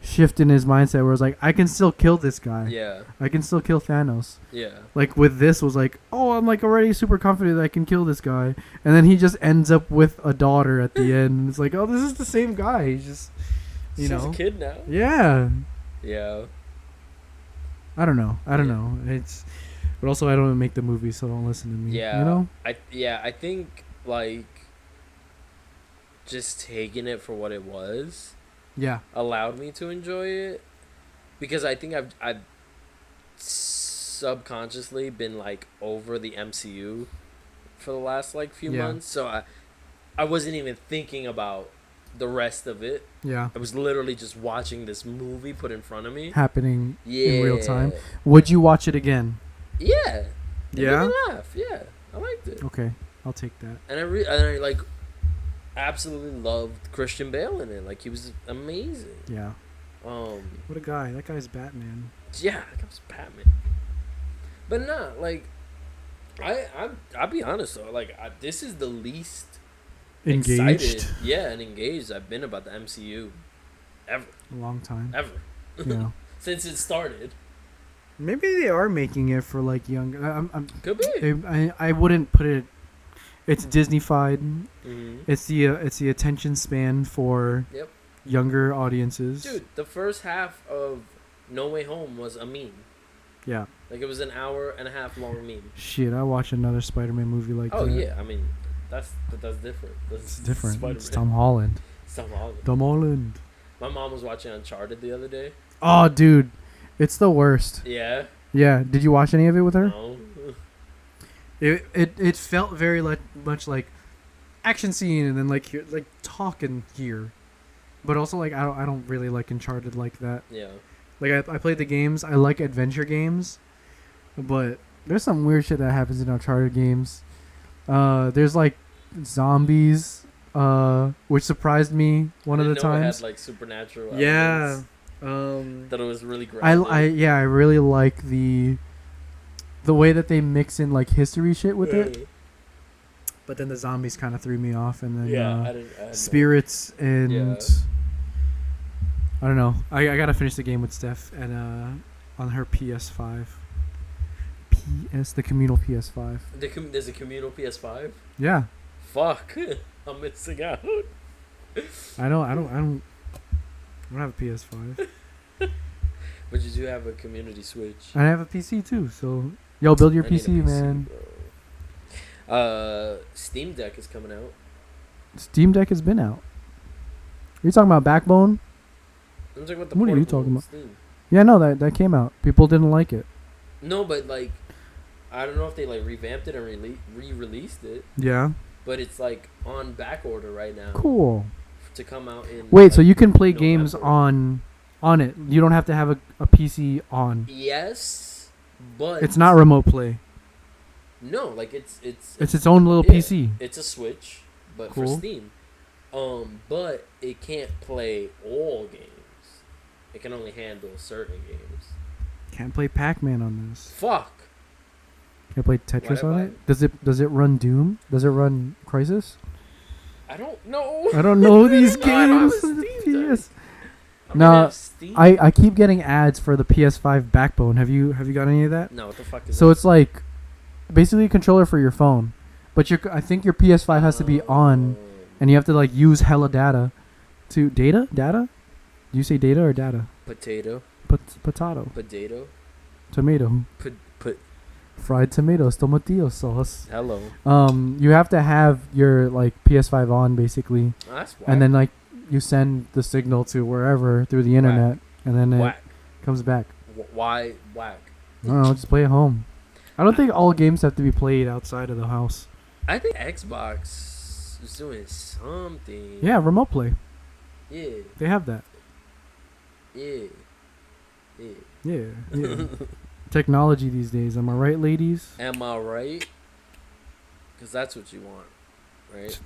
shift in his mindset where it's like, I can still kill this guy. Yeah, I can still kill Thanos. yeah. Like with this was like, oh, I'm like already super confident that I can kill this guy, and then he just ends up with a daughter at the end. And it's like, oh, this is the same guy. He's just, you He's know, a kid now. yeah. Yeah. I don't know. Yeah. It's, but also I don't make the movie, so don't listen to me. Yeah. You know. I think like just taking it for what it was Yeah. allowed me to enjoy it, because I think I've subconsciously been like over the MCU for the last like few Yeah. months, so I wasn't even thinking about the rest of it. Yeah. I was literally just watching this movie put in front of me. Happening Yeah. in real time. Would you watch it again? Yeah. It Yeah? made me laugh. Yeah. I liked it. Okay, I'll take that. And I like absolutely loved Christian Bale in it. Like, he was amazing. Yeah. Um What a guy. That guy's Batman. yeah, that was Batman. But nah, like I'll be honest though, like this is the least Engaged. excited, yeah, and engaged I've been about the MCU ever. A long time. Ever. Yeah. Since it started. Maybe they are making it for like young. Could be. I wouldn't put it. It's Disney-fied. Mm-hmm. It's the attention span for Yep. younger audiences. Dude, the first half of No Way Home was a meme. Yeah. Like, it was an hour and a half long meme. Shit, I watch another Spider-Man movie like Oh that. yeah, I mean that's different. That's It's different. Spider-Man. It's Tom Holland. It's Tom Holland. Tom Holland. My mom was watching Uncharted the other day. Oh, dude, it's the worst. Yeah. Yeah. Did you watch any of it with her? No. It felt very much like action scene and then like talking here, but also like I don't really like Uncharted like that. Yeah. Like I played the games. I like adventure games, but there's some weird shit that happens in Uncharted games. There's like zombies, which surprised me one of the It had times. like supernatural. Yeah. elements. That it was really great. I really like the way that they mix in like history shit with it. But then the zombies kind of threw me off, and then Yeah, I didn't spirits and Yeah. I don't know. I gotta finish the game with Steph and on her PS5. The communal PS5. There's a communal PS5. Yeah, Fuck, I'm missing out. I don't have a PS5. But you do have a community Switch. I have a PC too. So yo, build your I need a PC, man. Bro. Steam Deck is coming out. Steam Deck has been out. You're talking about Backbone? I'm talking about the What are you portable talking about? Steam. Yeah, no, that came out. People didn't like it. No, but like, I don't know if they like revamped it and re-released it, Yeah. but it's like on back order right now Cool. to come out in. Wait, like, so you can play games November. on it. You don't have to have a PC on. Yes, but It's not remote play. No, like it's It's own little yeah, PC. It's a Switch, but Cool. for Steam. But it can't play all games. It can only handle certain games. Can't play Pac-Man on this. Fuck. Can I play Tetris Why on not? it? Does it run Doom? Does it run Crisis? I don't know. I don't know these No, I don't have games. a on the Steam Deck. PS. I'm No, gonna have Steam. I keep getting ads for the PS5 Backbone. Have you got any of that? No, what the fuck is So that? it's like basically a controller for your phone, but I think your PS5 has to be on, and you have to like use hella data. Data? Do you say data or data? Potato. Potato. Potato. Tomato. Put. Fried tomatoes. Tomatillo sauce. Hello. You have to have your like PS5 on basically, Oh, that's why. and then like you send the signal to wherever through the internet, and then it Whack. comes back. Why whack? I don't know, just play at home. I don't think all games have to be played outside of the house. I think Xbox is doing something. Yeah, remote play. Yeah. They have that. Yeah. Yeah. Yeah, yeah. Technology these days. Am I right, ladies? Am I right? Because that's what you want, right?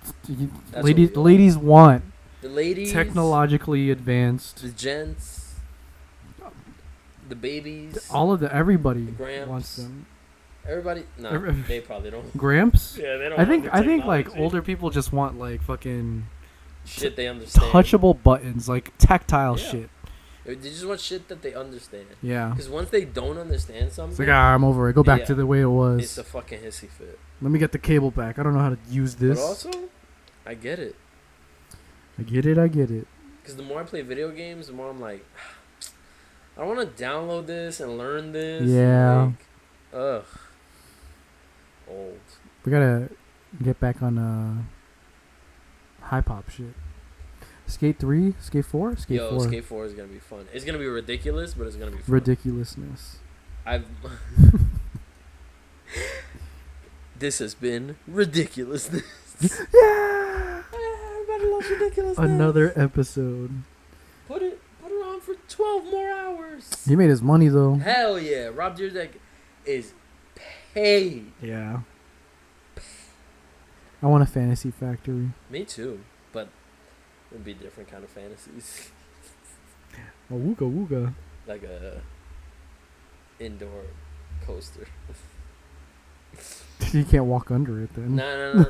That's Ladies, what we ladies want The ladies, technologically advanced. the gents, the babies, All of the everybody the gramps. wants them. everybody. No, Every- they probably don't. Gramps? Yeah, they don't. I think want the like technology. older people just want like fucking shit they understand. touchable buttons, like tactile Yeah. shit. They just want shit that they understand. Yeah. Because once they don't understand It's something, like, I'm over it. Go back Yeah. to the way it it's was. a fucking hissy fit. Let me get the cable back. I don't know how to use this. But also, I get it. I get it. I get it. Because the more I play video games, the more I'm like, I don't want to download this and learn this. Yeah. Like, ugh. Old. We gotta get back on high pop shit. Skate 3, Skate 4, Skate Yo, 4. Skate 4 is going to be fun. It's going to be ridiculous, but it's going to be fun. Ridiculousness. I've. This has been ridiculousness. Yeah. Everybody loves ridiculousness. Another episode. Put it on for 12 more hours. He made his money though. Hell yeah. Rob Dyrdek is paid. Yeah. I want a fantasy factory. Me too, but it would be different kind of fantasies. A wooga wooga. Like a indoor coaster. You can't walk under it then. No.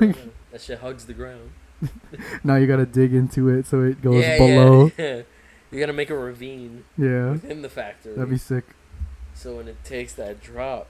That shit hugs the ground. Now you gotta dig into it so it goes Yeah, below. Yeah. You gotta make a ravine Yeah. within the factory. That'd be sick. So when it takes that drop,